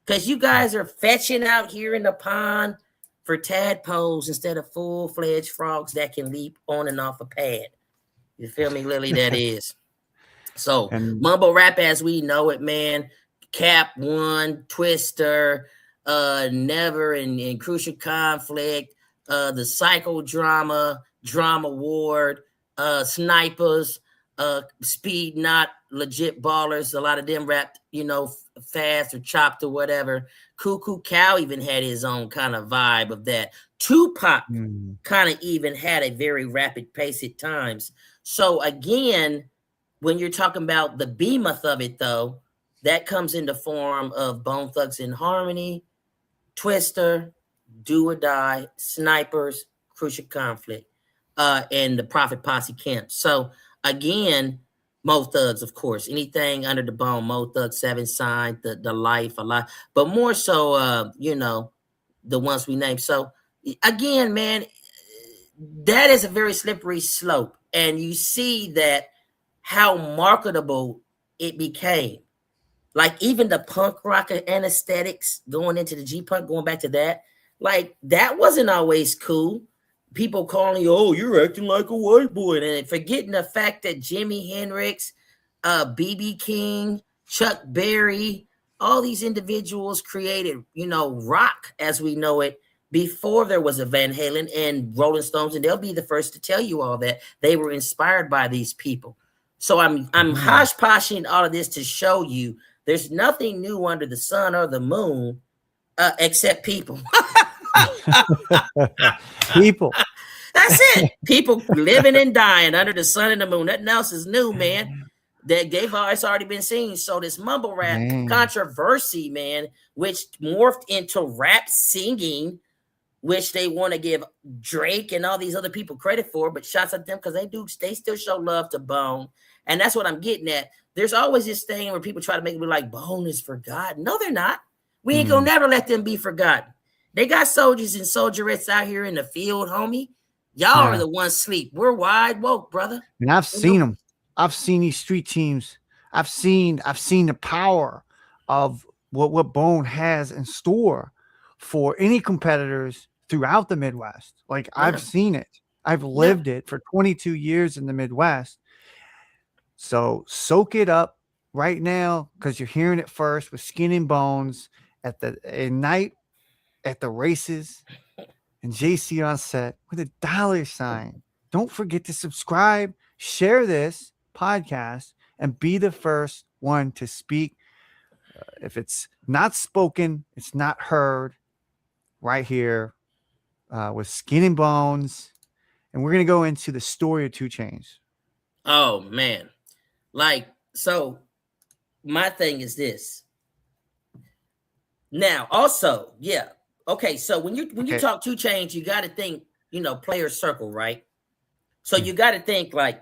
because you guys are fetching out here in the pond for tadpoles instead of full-fledged frogs that can leap on and off a pad. You feel me, Lily? That is. So mumble rap as we know it, man. Cap One, Twister, Never, and Crucial Conflict, the Psychodrama, Drama Ward, Snipers, Speed Not, Legit Ballers. A lot of them rapped, fast or chopped or whatever. Cuckoo Cow even had his own kind of vibe of that. Tupac kind of even had a very rapid pace at times. So again, when you're talking about the behemoth of it, though, that comes in the form of Bone Thugs and Harmony, Twister, Do or Die, Snipers, Crucial Conflict, and the Prophet Posse Camp. So again, Mo Thugs, of course, anything under the bone, Mo Thugs, Seven Sign, the Life, a lot, but more so, the ones we named. So again, man, that is a very slippery slope, and you see that how marketable it became. Like even the punk rock anesthetics going into the G-punk, going back to that, like that wasn't always cool. People calling you, oh, you're acting like a white boy, and forgetting the fact that Jimi Hendrix, BB King, Chuck Berry, all these individuals created, rock as we know it before there was a Van Halen and Rolling Stones, and they'll be the first to tell you all that they were inspired by these people. So I'm hosh-poshing all of this to show you there's nothing new under the sun or the moon except people. People. That's it. People living and dying under the sun and the moon. Nothing else is new, man. It's already been seen. So this mumble rap controversy, man, which morphed into rap singing, which they want to give Drake and all these other people credit for, but shots at them because they still show love to Bone. And that's what I'm getting at. There's always this thing where people try to make it be like Bone is forgotten. No, they're not. We ain't gonna never let them be forgotten. They got soldiers and soldierettes out here in the field, homie. Y'all are the ones sleep. We're wide woke, brother. And I've seen them. I've seen these street teams. I've seen the power of what Bone has in store for any competitors throughout the Midwest. Like I've seen it. I've lived it for 22 years in the Midwest. So soak it up right now because you're hearing it first with Skin-N-Bonez at night at the races and JC on set with a $. Don't forget to subscribe, share this podcast, and be the first one to speak. If it's not spoken, it's not heard. Right here with Skin-N-Bonez, and we're gonna go into the story of 2 Chainz. Oh man. Like, so my thing is this. Now, also, okay, so when you talk 2 Chainz, you got to think, player circle, right? So you got to think like,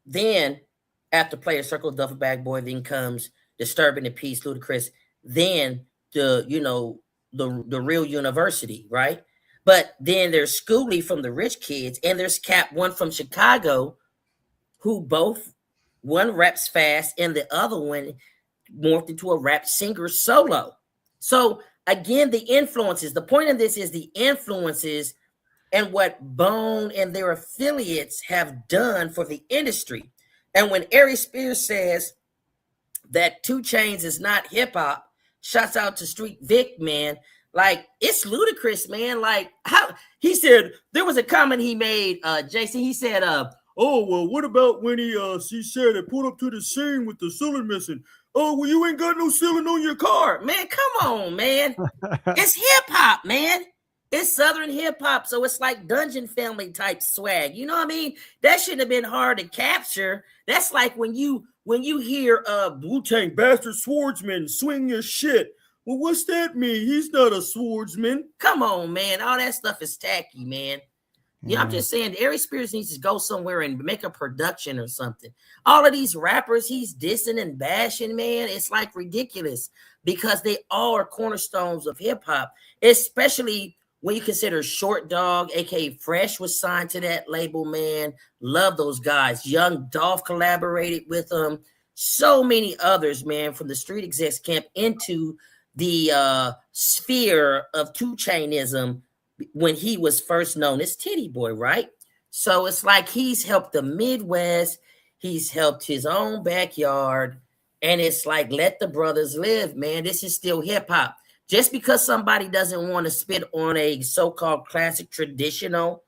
then after player circle, Duffel Bag Boy, then comes Disturbing the Peace, Ludacris, then the real university, right? But then there's Schoolie from the Rich Kids, and there's Cap One from Chicago, who both one raps fast and the other one morphed into a rap singer solo. So again, the influences, the point of this is the influences and what Bone and their affiliates have done for the industry. And when Ari Spears says that 2 Chainz is not hip hop, shouts out to Street Vic, man. Like, it's ludicrous, man. Like, how he said there was a comment he made, Jason. He said, oh, well, what about when he said it pulled up to the scene with the ceiling missing? Oh, well, you ain't got no ceiling on your car. Man, come on, man. It's hip hop, man. It's Southern hip hop, so it's like Dungeon Family type swag. You know what I mean? That shouldn't have been hard to capture. That's like when you hear Wu-Tang Bastard Swordsman swing your shit. Well, what's that mean? He's not a swordsman. Come on, man. All that stuff is tacky, man. Yeah, I'm just saying, Ari Spears needs to go somewhere and make a production or something. All of these rappers he's dissing and bashing, man, it's like ridiculous because they all are cornerstones of hip hop, especially when you consider Short Dog, aka Fresh, was signed to that label, man. Love those guys. Young Dolph collaborated with them. So many others, man, from the street execs camp into the sphere of 2 Chainism when he was first known as Titty Boy, right? So it's like he's helped the Midwest, he's helped his own backyard, and it's like, let the brothers live, man. This is still hip hop. Just because somebody doesn't want to spit on a so-called classic traditional,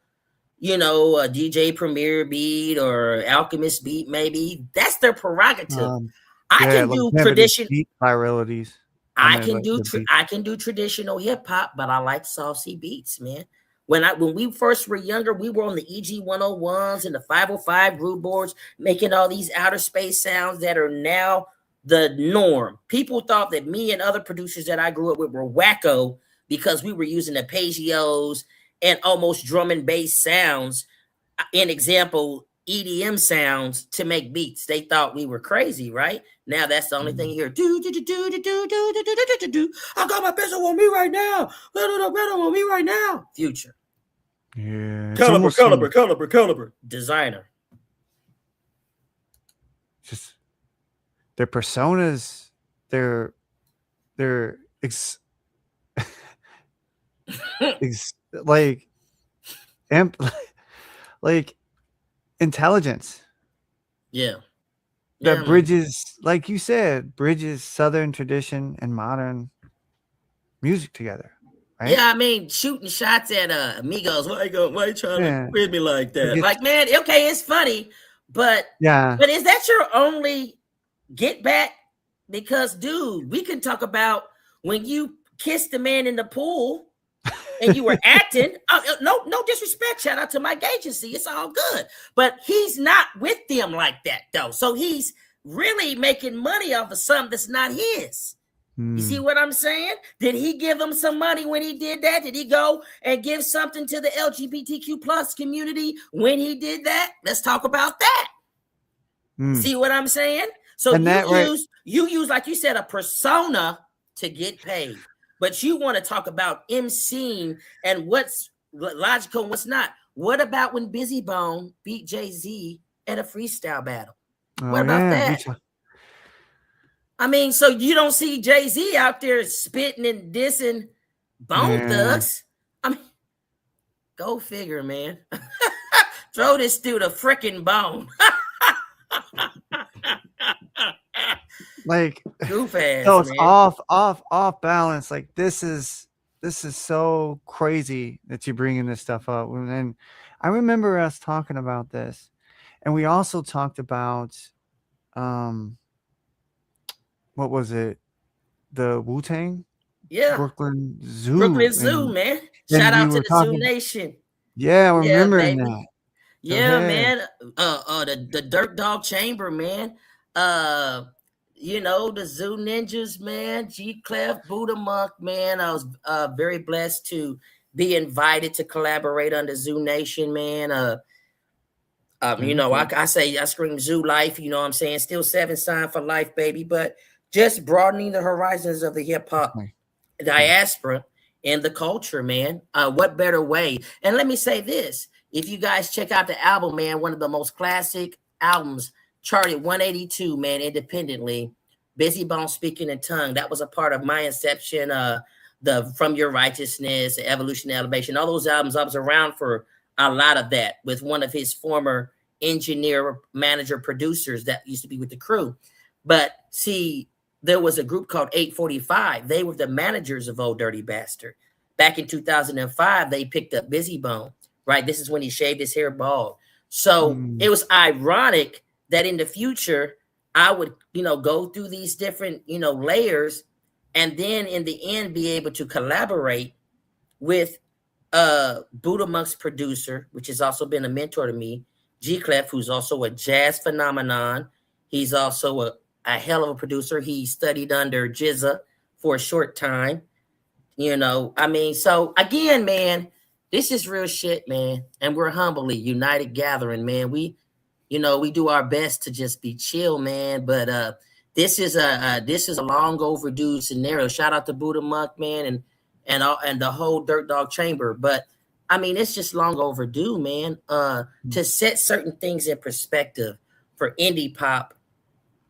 a DJ Premier beat or Alchemist beat, maybe that's their prerogative. I can do traditional viralities. I can do traditional hip hop, but I like soft C beats, man. When we first were younger, we were on the EG 101s and the 505 groove boards, making all these outer space sounds that are now the norm. People thought that me and other producers that I grew up with were wacko because we were using arpeggios and almost drum and bass sounds. In example, EDM sounds to make beats. They thought we were crazy, right? Now that's the only thing you hear. I got my pencil on me right now. Pencil on me right now. Future. Yeah. Caliber. Designer. Just their personas, their like intelligence. Yeah. That bridges, like you said, bridges Southern tradition and modern music together. Right? Yeah, I mean, shooting shots at amigos. Why you trying to with me like that? Like, man, okay, it's funny, but is that your only get back? Because, dude, we can talk about when you kissed the man in the pool and you were acting. No disrespect. Shout out to Mike Agency. It's all good. But he's not with them like that, though. So he's really making money off of something that's not his. You see what I'm saying? Did he give them some money when he did that? Did he go and give something to the LGBTQ plus community when he did that? Let's talk about that. See what I'm saying? So you use, like you said, a persona to get paid. But you want to talk about MCing and what's logical and what's not. What about when Busy Bone beat Jay-Z at a freestyle battle? What about that? I mean, so you don't see Jay-Z out there spitting and dissing Bone Thugs. I mean, go figure, man. Throw this dude a freaking bone. Like, goof ass, so it's man. off balance. Like, this is so crazy that you're bringing this stuff up. And I remember us talking about this, and we also talked about what was it? The Wu-Tang? Yeah. Brooklyn Zoo. Man. Shout out to the Zoo Nation. Yeah, I'm remembering that. Yeah, man. The Dirt Dog Chamber, man. The Zoo Ninjas, man. G Clef, Buddha Monk, man. I was very blessed to be invited to collaborate under Zoo Nation, man. I scream Zoo Life, you know what I'm saying? Still 7 sign for life, baby. But just broadening the horizons of the hip hop diaspora and the culture, man. What better way? And let me say this. If you guys check out the album, man, one of the most classic albums charted 182, man, independently. Busy Bone Speaking in Tongue. That was a part of my inception. The From Your Righteousness, Evolution, Elevation, all those albums. I was around for a lot of that with one of his former engineer, manager, producers that used to be with the crew. But see, there was a group called 845. They were the managers of Old Dirty Bastard. Back in 2005, they picked up Busy Bone, right? This is when he shaved his hair bald. So it was ironic that in the future, I would, go through these different, layers, and then in the end be able to collaborate with Buddha Monk's producer, which has also been a mentor to me, G Clef, who's also a jazz phenomenon. He's also a hell of a producer. He studied under Jizza for a short time. So again, man, this is real shit, man. And we're humbly united gathering, man. We do our best to just be chill, man. But this is a long overdue scenario. Shout out to Buddha Monk, man, and the whole Dirt Dog Chamber. But it's just long overdue, man. To set certain things in perspective for indie pop,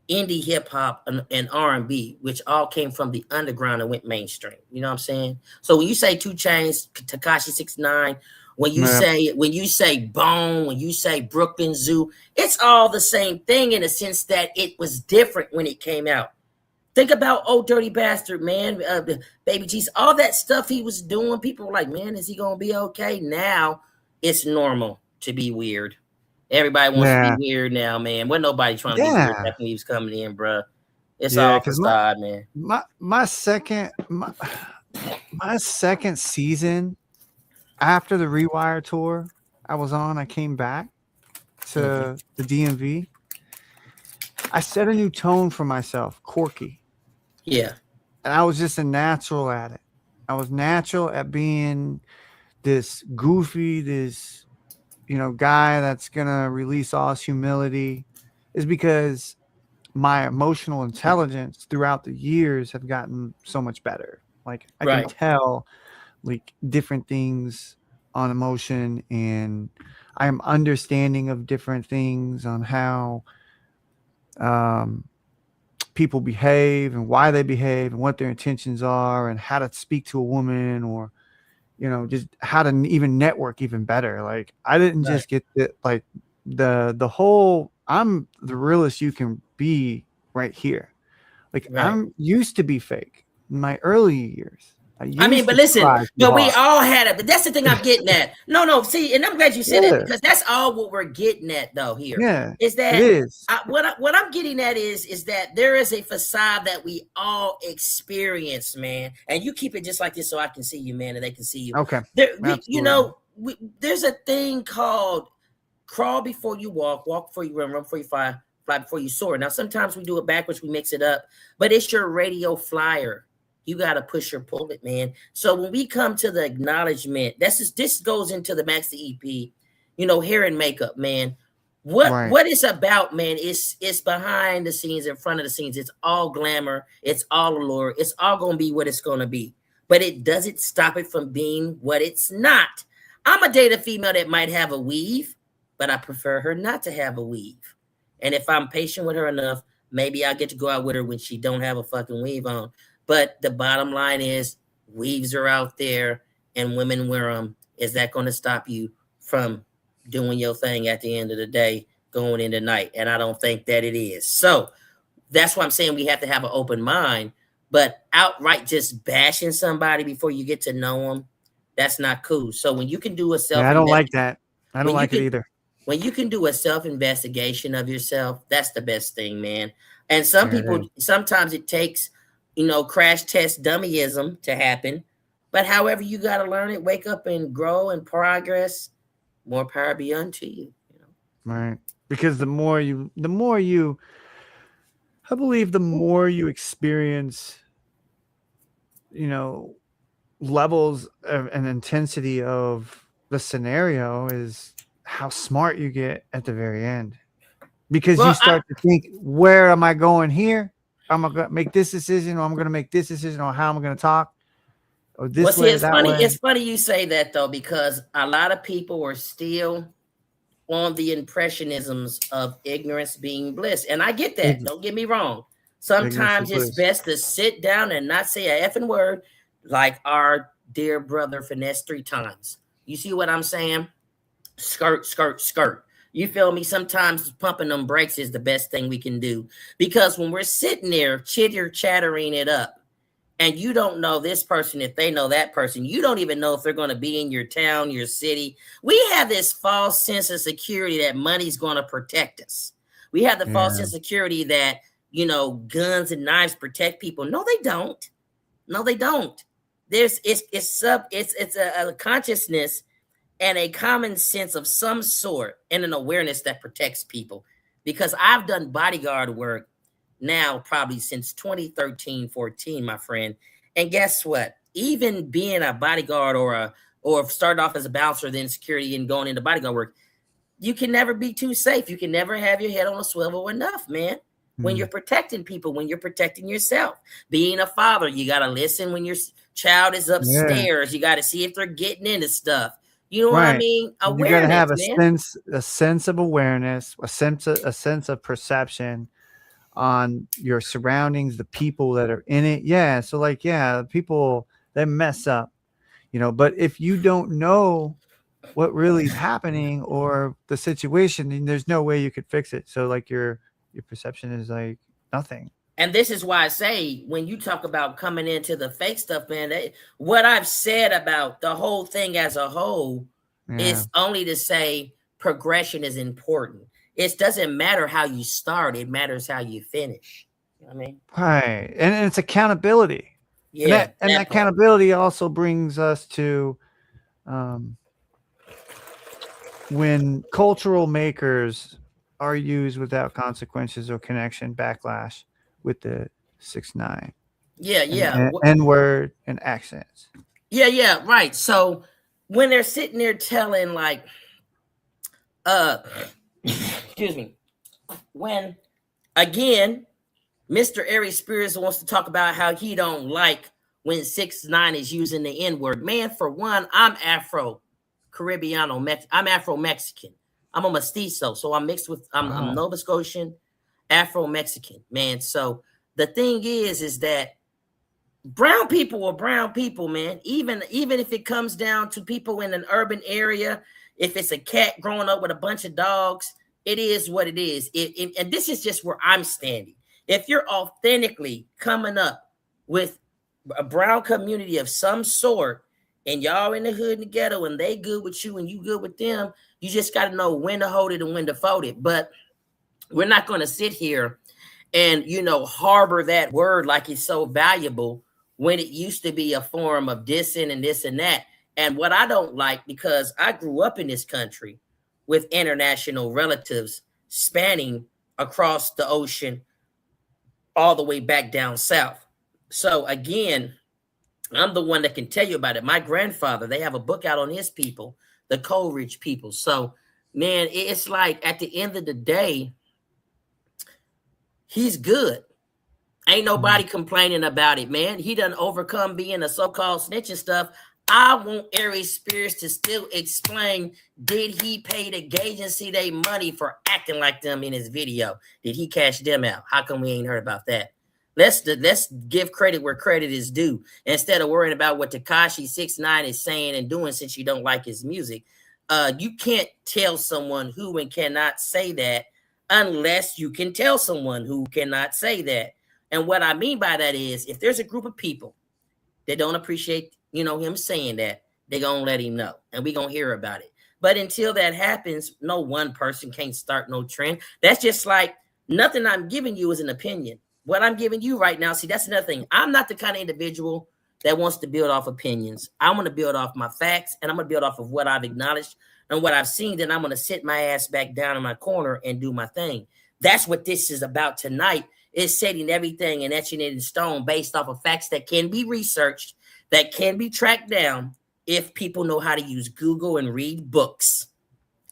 indie hip hop, and R&B, which all came from the underground and went mainstream. You know what I'm saying? So when you say 2 Chainz, Tekashi 6ix9ine, when you say Bone, when you say Brooklyn Zoo, it's all the same thing in a sense that it was different when it came out. Think about Old Dirty Bastard, man, Baby G's, all that stuff he was doing. People were like, man, is he gonna be okay? Now it's normal to be weird. Everybody wants to be weird now, man. Wasn't nobody trying to be weird back when he was coming in, bro. It's all facade, man. My second season after the Rewire tour I came back to the DMV. I set a new tone for myself, quirky. Yeah. And I was just a natural at it. I was natural at being this goofy, this guy that's gonna release all his humility, is because my emotional intelligence throughout the years have gotten so much better. Like I can tell like different things on emotion, and I'm understanding of different things on how people behave and why they behave and what their intentions are and how to speak to a woman, or just how to even network even better. Like I didn't just get the whole, I'm the realest you can be right here. Like I'm used to be fake in my early years. But listen, but we all had it. But that's the thing I'm getting at. No, see, and I'm glad you said it, because that's all what we're getting at, though. Here, is that it is. What I'm getting at is that there is a facade that we all experience, man. And you keep it just like this, so I can see you, man, and they can see you. Okay, there's a thing called crawl before you walk before you run before you fly before you soar. Now, sometimes we do it backwards, we mix it up, but it's your radio flyer. You got to push or pull it, man. So when we come to the acknowledgement, this goes into the Max the EP, hair and makeup, man. What it's about, man, is behind the scenes, in front of the scenes. It's all glamour. It's all allure. It's all going to be what it's going to be. But it doesn't stop it from being what it's not. I'm a date a female that might have a weave, but I prefer her not to have a weave. And if I'm patient with her enough, maybe I'll get to go out with her when she don't have a fucking weave on. But the bottom line is, weaves are out there and women wear them. Is that going to stop you from doing your thing at the end of the day, going into night? And I don't think that it is. So that's why I'm saying we have to have an open mind. But outright just bashing somebody before you get to know them, that's not cool. So when you can do a self, I don't like that. I don't like it either. When you can do a self-investigation of yourself, that's the best thing, man. And some people, sometimes it takes crash test dummyism to happen. But however you got to learn it, wake up and grow and progress, more power be unto you. Right. Because the more you, I believe the more you experience, levels of and intensity of the scenario, is how smart you get at the very end. Because you start to think, where am I going here? I'm going to make this decision, or I'm going to make this decision on how I'm going to talk. Or this way, it's funny you say that, though, because a lot of people are still on the impressionisms of ignorance being bliss. And I get that. Ig- Don't get me wrong. Ignorance is Sometimes it's bliss. best to sit down and not say a effing word, like our dear brother Finesse 3 times. You see what I'm saying? Skirt, skirt, skirt. You feel me? Sometimes pumping them brakes is the best thing we can do, because when we're sitting there chitter chattering it up, and you don't know this person if they know that person, you don't even know if they're going to be in your town, your city. We have this false sense of security that money's going to protect us. We have the false Yeah. sense of security that, guns and knives protect people. No, they don't. No, they don't. It's a consciousness and a common sense of some sort and an awareness that protects people. Because I've done bodyguard work now probably since 2013, 14, my friend. And guess what? Even being a bodyguard or started off as a bouncer, then security, and going into bodyguard work, you can never be too safe. You can never have your head on a swivel enough, man. When you're Mm. protecting people, when you're protecting yourself, being a father, you got to listen when your child is Yeah. upstairs. You got to see if they're getting into stuff. You know what I Right. mean? You got to Awareness, have man. a sense of awareness, a sense of perception on your surroundings, the people that are in it. Yeah. So like, yeah, people they mess up, but if you don't know what really is happening or the situation, then there's no way you could fix it. So like your perception is like nothing. And this is why I say, when you talk about coming into the fake stuff, man, what I've said about the whole thing as a whole Yeah. is only to say progression is important. It doesn't matter how you start, it matters how you finish. You know what I mean? Right. And it's accountability. And Yeah, that that part. accountability also brings us to um, when cultural makers are used without consequences or connection, backlash with the 6 9 Yeah, and yeah. N word and accents. Yeah, yeah, right. So when they're sitting there telling, like, uh excuse me, when again Mr. Ari Spears wants to talk about how he don't like when 6 9 is using the N-word. Man, for one, I'm Afro Caribbeano, I'm Afro Mexican. I'm a mestizo, so I'm mixed with I'm Wow. Nova Scotian, Afro Mexican, man. So the thing is that brown people are brown people, man. Even if it comes down to people in an urban area, if it's a cat growing up with a bunch of dogs, it is what it is. And this is just where I'm standing. If you're authentically coming up with a brown community of some sort, and y'all in the hood and the ghetto, and they good with you and you good with them, you just got to know when to hold it and when to fold it. But we're not going to sit here and harbor that word like it's so valuable when it used to be a form of dissing and this and that. And what I don't like, because I grew up in this country with international relatives spanning across the ocean all the way back down south. So again, I'm the one that can tell you about it. My grandfather, they have a book out on his people, the Coleridge people. So man, it's like at the end of the day, he's good. Ain't Mm. nobody complaining about it, man. He done overcome being a so-called snitch and stuff. I want Ari Spears to still explain, did he pay the agency they money for acting like them in his video? Did he cash them out? How come we ain't heard about that? Let's give credit where credit is due, instead of worrying about what Tekashi 6 9 is saying and doing, since you don't like his music. You can't tell someone who and cannot say that unless you can tell someone who cannot say that. And what I mean by that is, if there's a group of people that don't appreciate, him saying that, they're gonna let him know, and we're gonna hear about it. But until that happens, no one person can't start no trend. That's just like, nothing I'm giving you is an opinion. What I'm giving you right now, see, that's another thing. I'm not the kind of individual that wants to build off opinions. I'm gonna build off my facts, and I'm gonna build off of what I've acknowledged and what I've seen. Then I'm gonna sit my ass back down in my corner and do my thing. That's what this is about tonight, is setting everything and etching it in stone based off of facts that can be researched, that can be tracked down if people know how to use Google and read books.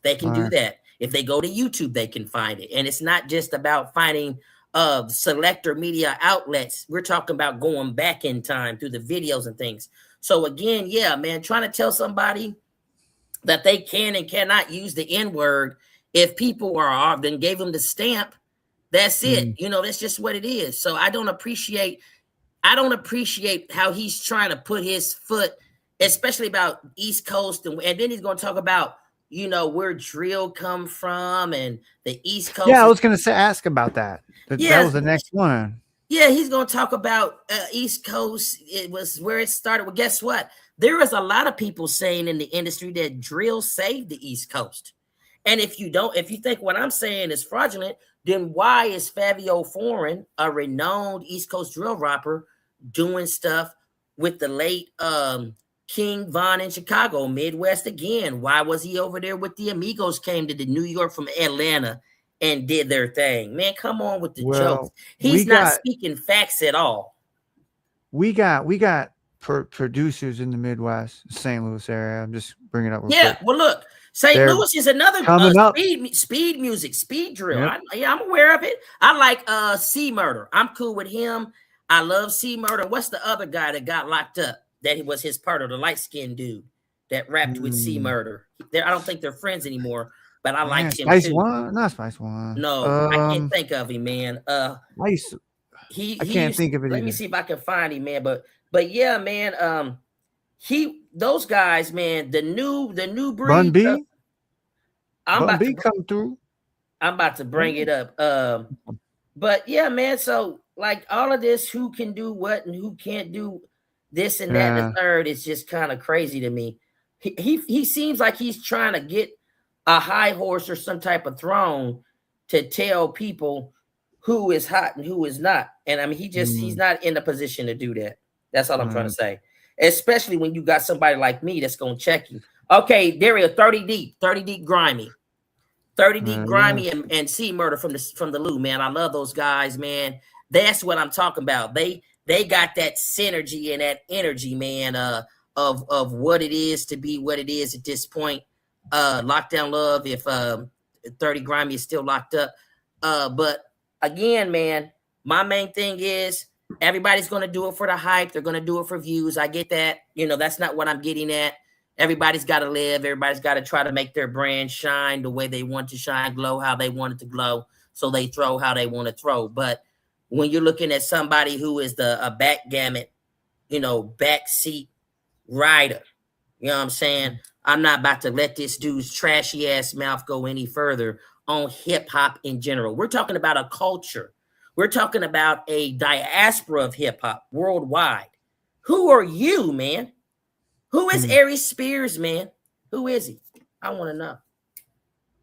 They can do Right. that. If they go to YouTube, they can find it. And it's not just about finding selector media outlets. We're talking about going back in time through the videos and things. So again, yeah, man, trying to tell somebody that they can and cannot use the N-word. If people are then gave them the stamp, that's it. Mm. You know, that's just what it is. So I don't appreciate how he's trying to put his foot, especially about East Coast, and then he's going to talk about, you know, where drill come from and the East Coast. Yeah, I was gonna say ask about that. That Yeah, was the next one. yeah, he's going to talk about East Coast. It was where it started. Well, guess what? There is a lot of people saying in the industry that drill saved the East Coast. And if you think what I'm saying is fraudulent, then why is Fabio Foreign, a renowned East Coast drill rapper, doing stuff with the late King Von in Chicago, Midwest again? Why was he over there with the Amigos, came to the New York from Atlanta and did their thing? Man, come on with the jokes. Well, we He's not got speaking facts at all. we got producers in the Midwest, St. Louis area. I'm just bringing it up real Yeah, quick. well, look, St. They're Louis is another coming up. speed music, speed drill. Yep. I'm aware of it. I like C Murder. I'm cool with him. I love C Murder. What's the other guy that got locked up? That he was his partner, the light skinned dude that rapped with C Murder. I don't think they're friends anymore, but I Man, liked him Spice too. One, not Spice One. No, I can't think of him, man. I used to, He I can't think of it let me either. see if I can find him, man. But yeah, man. Those guys, man. The new breed. Bun B, I'm Bun about B to come through. I'm about to bring it up. But yeah, man. So like all of this, who can do what and who can't do this and that and Yeah. the third is just kind of crazy to me. He seems like he's trying to get a high horse or some type of throne to tell people who is hot and who is not. And I mean, he's not in a position to do that. That's all I'm trying to say. Especially when you got somebody like me that's gonna check you. Okay, there is 30 deep grimy. 30 deep grimy and C Murder from the Lou, man. I love those guys, man. That's what I'm talking about. They got that synergy and that energy, man, of what it is to be what it is at this point. Lockdown Love, if 30 grimy is still locked up. But again, man, my main thing is everybody's gonna do it for the hype, they're gonna do it for views. I get that, that's not what I'm getting at. Everybody's got to live. Everybody's got to try to make their brand shine the way they want to shine, glow how they want it to glow. So they throw how they want to throw. But when you're looking at somebody who is a backgammon, backseat rider, you know what I'm saying? I'm not about to let this dude's trashy ass mouth go any further on hip hop in general. We're talking about a culture. We're talking about a diaspora of hip hop worldwide. Who are you, man? Who is Aries Spears, man? Who is he? I want to know.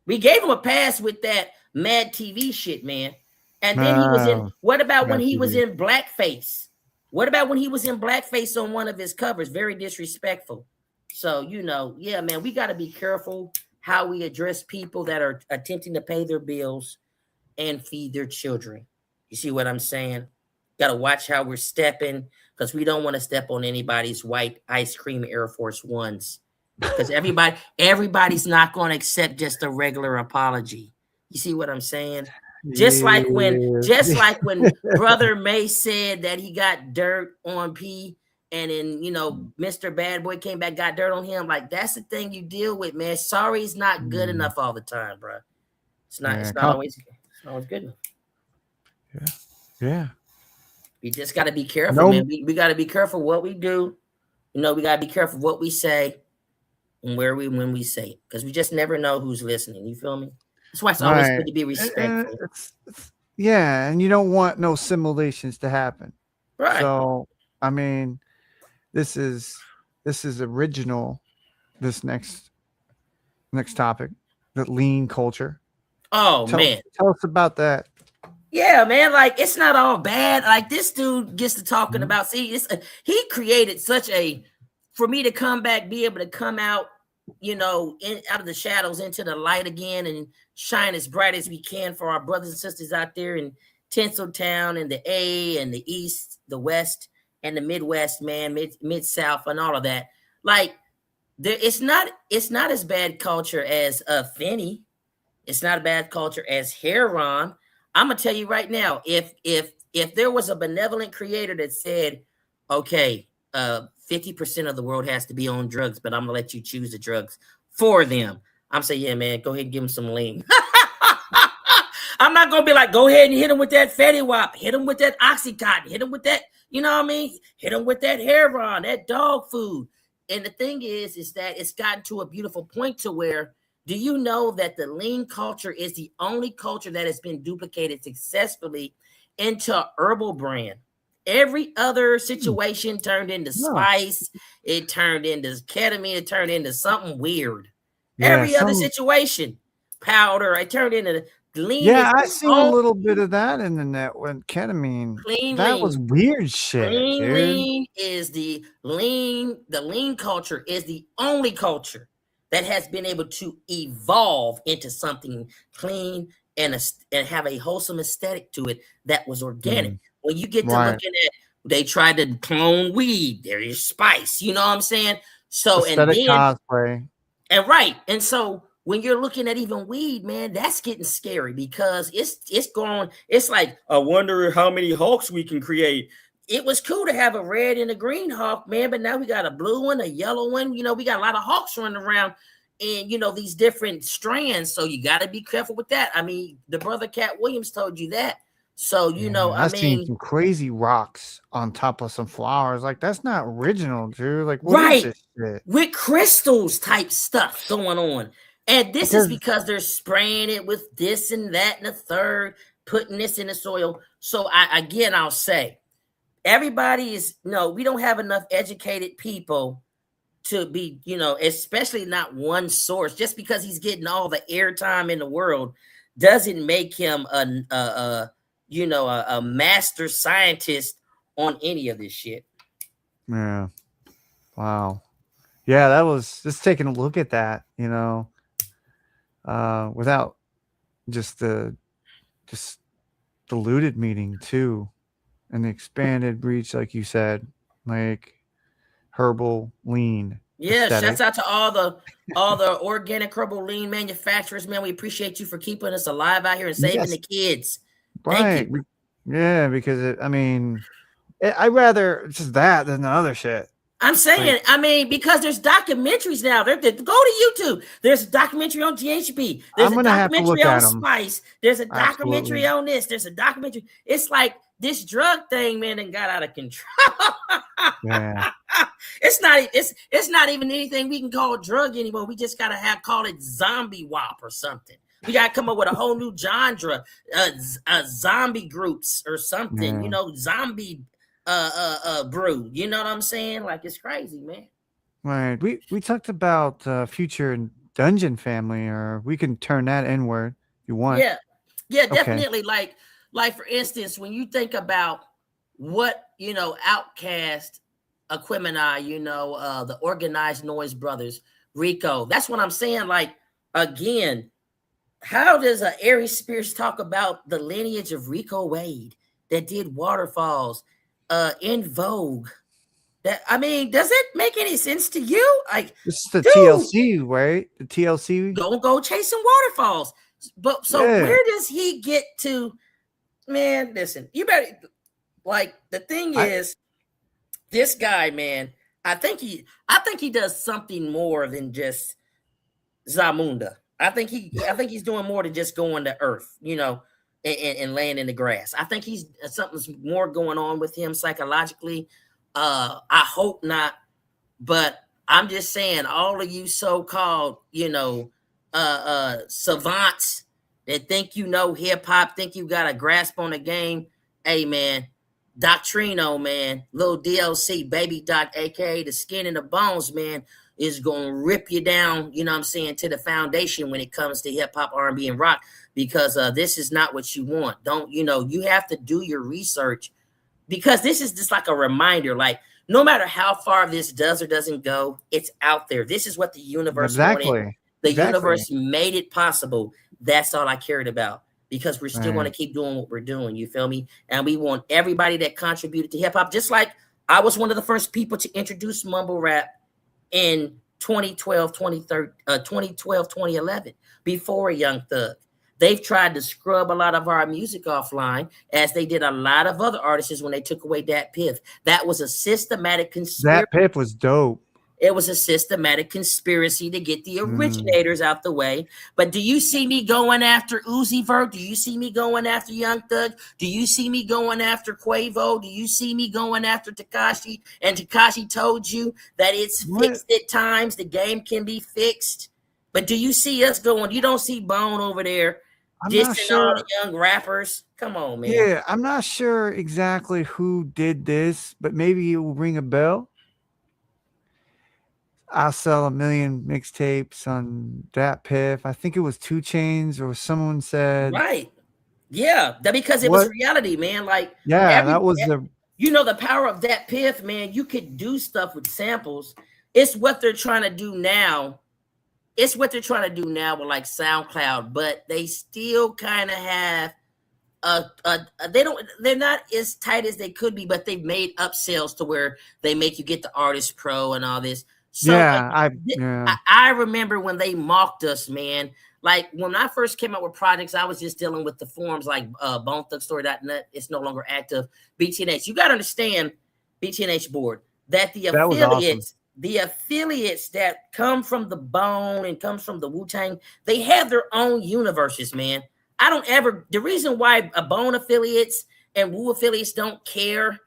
We gave him a pass with that Mad TV shit, man. And then he was in. What about when he was in blackface? What about when he was in blackface on one of his covers? Very disrespectful. So, yeah, man, we got to be careful how we address people that are attempting to pay their bills and feed their children. You see what I'm saying? Got to watch how we're stepping, because we don't want to step on anybody's white ice cream Air Force Ones. Because everybody's not going to accept just a regular apology. You see what I'm saying? Just like when Brother May said that he got dirt on P, and then Mr. Bad Boy came back, got dirt on him. Like, that's the thing you deal with, man. Sorry is not good enough all the time, bro. It's not always good enough. Yeah. We just got to be careful, man. We got to be careful what we do. We got to be careful what we say and when we say it, because we just never know who's listening. You feel me? That's why it's always good to be respectful. And you don't want no simulations to happen. Right. So, I mean, this is original. This next topic, the lean culture. Oh, man. Tell us about that. Yeah, man, like, it's not all bad. Like, this dude gets to talking about, he created such for me to come back, be able to come out, out of the shadows into the light again and shine as bright as we can for our brothers and sisters out there in Tinseltown and the A and the East, the West and the Midwest, man, Mid-South and all of that. Like, it's not as bad culture as Finney. It's not a bad culture as Heron. I'm gonna tell you right now, if there was a benevolent creator that said, okay, 50% of the world has to be on drugs, but I'm gonna let you choose the drugs. for them. I'm saying, yeah, man, go ahead and give them some lean. I'm not gonna be like, go ahead and hit them with that Fetty Wap, hit them with that Oxycontin, hit them with that, you know what I mean? Hit them with that Heron, that dog food. And the thing is that it's gotten to a beautiful point to where, do you know that the lean culture is the only culture that has been duplicated successfully into a herbal brand? Every other situation turned into spice, it turned into ketamine, it turned into something weird. Every other situation, powder, it turned into lean. Yeah, I seen a little bit of that in the net when ketamine. Clean that lean. was weird shit. Clean dude. lean is the lean culture is the only culture that has been able to evolve into something clean and have a wholesome aesthetic to it that was organic. When you get to looking at, they tried to clone weed, there is spice, you know what I'm saying? So aesthetic and then cosplay. And right. And so when you're looking at even weed, man, that's getting scary because it's going, it's like, I wonder how many Hulks we can create. It was cool to have a red and a green Hulk, man, but now we got a blue one, a yellow one. You know, we got a lot of Hulks running around and, you know, these different strands. So you got to be careful with that. I mean, the brother Cat Williams told you that. So, you know, I mean, seen some crazy rocks on top of some flowers. Like, that's not original, Drew. Like, what is this shit? With crystals type stuff going on. And this is because they're spraying it with this and that and the third, putting this in the soil. So I'll say, everybody is, no, we don't have enough educated people to be, you know, especially not one source. Just because he's getting all the airtime in the world doesn't make him a master scientist on any of this shit. Yeah. Wow. Yeah, that was just taking a look at that, you know, without just the diluted meaning too, and the expanded reach, like you said, like herbal lean. Yeah, shouts out to all the organic herbal lean manufacturers, man. We appreciate you for keeping us alive out here and saving the kids. Thank you. Yeah, because I'd rather just that than the other shit. I'm saying, I mean, because there's documentaries now. Go to YouTube. There's a documentary on GHB. There's a documentary on spice. There's a documentary on this. There's a documentary. It's like this drug thing, man, and got out of control. Yeah. It's not even anything we can call drug anymore. We just gotta call it zombie wop or something. We gotta come up with a whole new genre, zombie groups or something. You know, zombie brew. You know what I'm saying? Like, it's crazy, man. Right. We talked about future dungeon family, or we can turn that inward if you want. Yeah, definitely. Okay. Like for instance, when you think about what, you know, Outkast, Aquemini, you know, the Organized Noise Brothers, Rico. That's what I'm saying. Like, again, how does Aries Spears talk about the lineage of Rico Wade that did Waterfalls, In Vogue? That, I mean, does it make any sense to you? Like, this is the TLC, right? The TLC. Don't go chasing waterfalls. But so where does he get to? Man, listen, you better, like, the thing is, this guy, man, I think he does something more than just Zamunda. I think he's doing more than just going to Earth, you know, and laying in the grass. I think something's more going on with him psychologically. I hope not, but I'm just saying, all of you so-called, you know, savants that think you know hip-hop, think you got a grasp on the game. Hey, man, Doctrino, man, little DLC, Baby Doc, aka the Skin-N-Bonez, man, is gonna rip you down, you know what I'm saying, to the foundation when it comes to hip-hop, R&B, and rock, because this is not what you want. Don't, you know, you have to do your research, because this is just like a reminder, like, no matter how far this does or doesn't go, it's out there. This is what the universe wanted. The universe made it possible. That's all I cared about, because we're still going to keep doing what we're doing. You feel me? And we want everybody that contributed to hip hop, just like I was one of the first people to introduce mumble rap in 2012, 2011, before Young Thug. They've tried to scrub a lot of our music offline, as they did a lot of other artists when they took away Dat Piff. That was a systematic conspiracy. Dat Piff was dope. It was a systematic conspiracy to get the Mm. originators out the way. But do you see me going after Uzi Vert? Do you see me going after Young Thug? Do you see me going after Quavo? Do you see me going after Takashi? And Takashi told you that it's What? fixed at times. The game can be fixed. But do you see us going? You don't see Bone over there I'm not dissing all the sure. young rappers. Come on, man. Yeah, I'm not sure exactly who did this, but maybe it will ring a bell. I'll sell a million mixtapes on that piff. I think it was Two Chains or someone said Right. Yeah, that because it was what? reality, man. Like Yeah, every that was the you know the power of that piff, man. You could do stuff with samples. It's what they're trying to do now. It's what they're trying to do now with like SoundCloud, but they still kind of have they don't they're not as tight as they could be, but they've made upsells to where they make you get the artist pro and all this. So like yeah. I yeah. I remember when they mocked us, man. Like when I first came out with projects, I was just dealing with the forums like bonethugstory.net. It's no longer active. BTNH. You got to understand, BTNH board, that That was awesome. the affiliates that come from the Bone and comes from the Wu-Tang, they have their own universes, man. I don't ever, the reason why a Bone affiliates and Wu affiliates don't care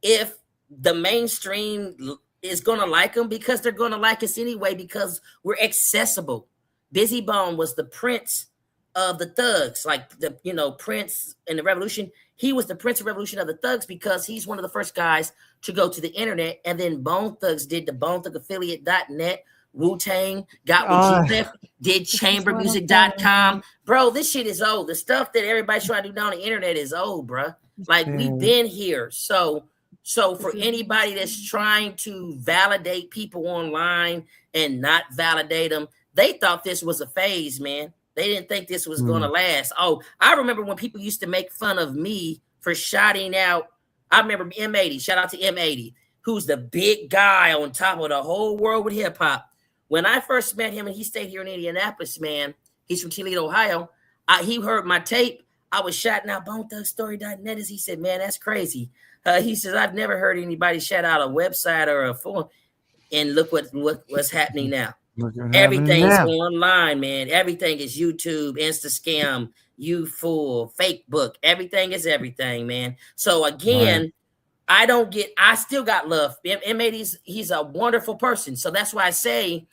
if the mainstream is going to like them, because they're going to like us anyway because we're accessible. Busy Bone was the prince of the thugs, like the Prince in the Revolution. He was the Prince of Revolution of the thugs because he's one of the first guys to go to the internet. And then Bone Thugs did the Bone Thug Affiliate.net. Wu Tang got with G Uh, Cliff, did this is what I'm chambermusic.com. saying. Bro, this shit is old. The stuff that everybody's trying to do down the internet is old, bro. Like we've Yeah. been here. So This for is anybody that's trying to validate people online and not validate them, they thought this was a phase, man. They didn't think this was going to mm, last. Oh, I remember when people used to make fun of me for shouting out. I remember M80. Shout out to M80, who's the big guy on top of the whole world with hip hop. When I first met him and he stayed here in Indianapolis, man, he's from Toledo, Ohio. He heard my tape. I was shouting out bonethugstory.net. He said, man, that's crazy. He says, I've never heard anybody shout out a website or a phone. And look what's happening now. look what's happening Everything's now. online, man. Everything is YouTube, Insta scam, you fool, fake book. Everything is everything, man. So Right. again, I still got love. M80's he's a wonderful person. So that's why I say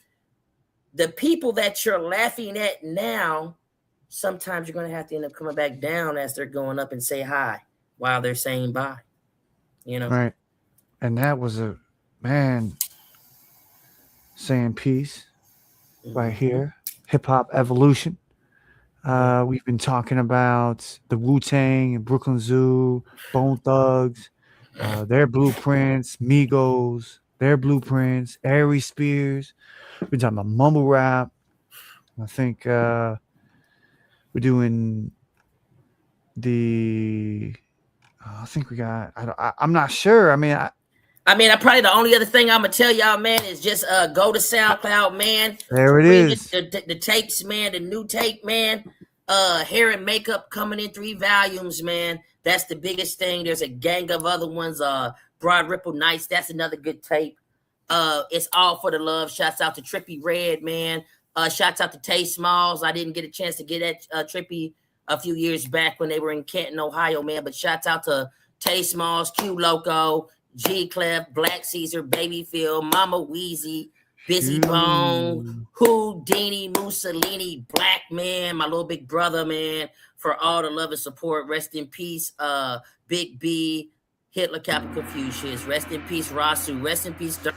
the people that you're laughing at now, sometimes you're gonna have to end up coming back down as they're going up and say hi while they're saying bye. You know. Right. And that was a man saying peace right Mm-hmm. here. Hip hop evolution. We've been talking about the Wu Tang and Brooklyn Zoo, Bone Thugs, their blueprints, Migos, their blueprints, Ari Spears. We've been talking about mumble rap. I think we're doing the. I think we got. I'm not sure. I mean, I probably the only other thing I'm gonna tell y'all, man, is just go to SoundCloud, man. there it Read is. the tapes, man. The new tape, man. Hair and Makeup coming in 3 volumes, man. That's the biggest thing. There's a gang of other ones. Broad Ripple Nights. That's another good tape. It's All for the Love. Shouts out to Trippy Red, man. Shouts out to Tay Smalls. I didn't get a chance to get at Trippy a few years back when they were in Canton, Ohio, man. But shouts out to Tay Smalls, Q Loco, G Clef, Black Caesar, Baby Phil, Mama Weezy, Busy Bone, Phew. Houdini, Mussolini, Black Man, my little big brother, man, for all the love and support. Rest in peace, Big B, Hitler, Kappa, Confucius. Rest in peace, Rasu. Rest in peace, Scotty,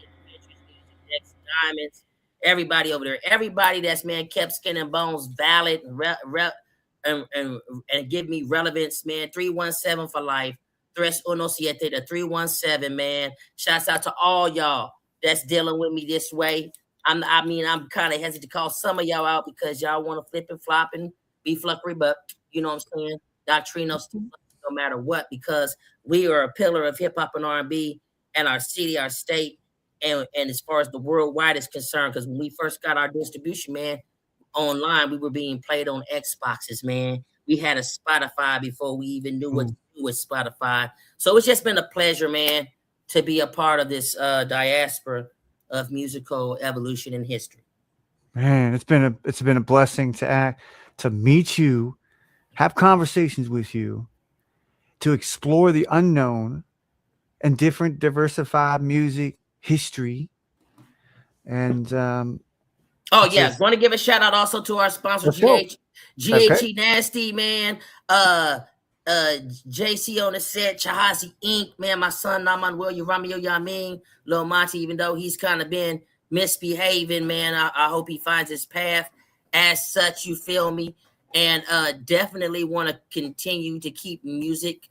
Adventures Music, Next Diamonds. Everybody over there, everybody that's man kept Skin and Bones valid and give me relevance, man. 317 for life. Tres uno siete to 317, man. Shouts out to all y'all that's dealing with me this way. I'm kind of hesitant to call some of y'all out because y'all want to flip and flop and be fluffery, but you know what I'm saying? Doctrino still no matter what, because we are a pillar of hip hop and R&B and our city, our state, and as far as the worldwide is concerned, because when we first got our distribution, man, online, we were being played on Xboxes, man. We had a Spotify before we even knew what to Ooh. do with Spotify. So it's just been a pleasure, man, to be a part of this diaspora of musical evolution and history. Man, it's been a blessing to meet you, have conversations with you, to explore the unknown and different diversified music history, and Oh yeah, just want to give a shout out also to our sponsor let's go. Okay. GHE Nasty, man. Uh uh JC on the set, Chahazi Inc. Man, my son Naman William Romeo Yamin, Lil Monty, even though he's kind of been misbehaving, man. I hope he finds his path as such, you feel me? And definitely want to continue to keep music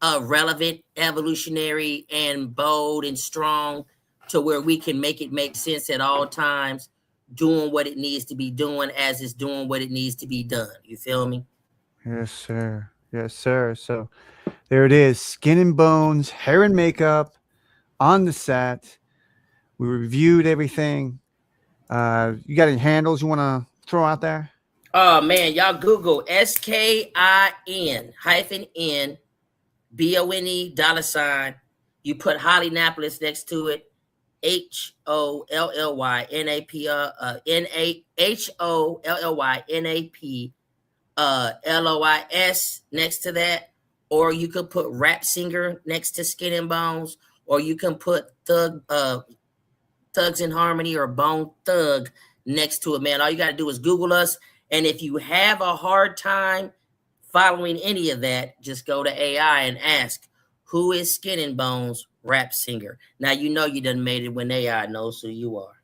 relevant, evolutionary, and bold and strong to where we can make it make sense at all times, doing what it needs to be doing as it's doing what it needs to be done. You feel me? Yes, sir. Yes, sir. So there it is, Skin-N-Bonez, hair and makeup on the set. We reviewed everything. You got any handles you want to throw out there? Oh man, y'all Google SKIN-BONE $. You put Hollynapolis next to it. HOLLYNAP LOYS next to that, or you could put Rap Singer next to Skin-N-Bonez, or you can put Thugs in Harmony or Bone Thug next to it, man. All you got to do is Google us. And if you have a hard time following any of that, just go to AI and ask, who is Skin-N-Bonez Rap Singer? Now, you know you done made it when AI knows who you are.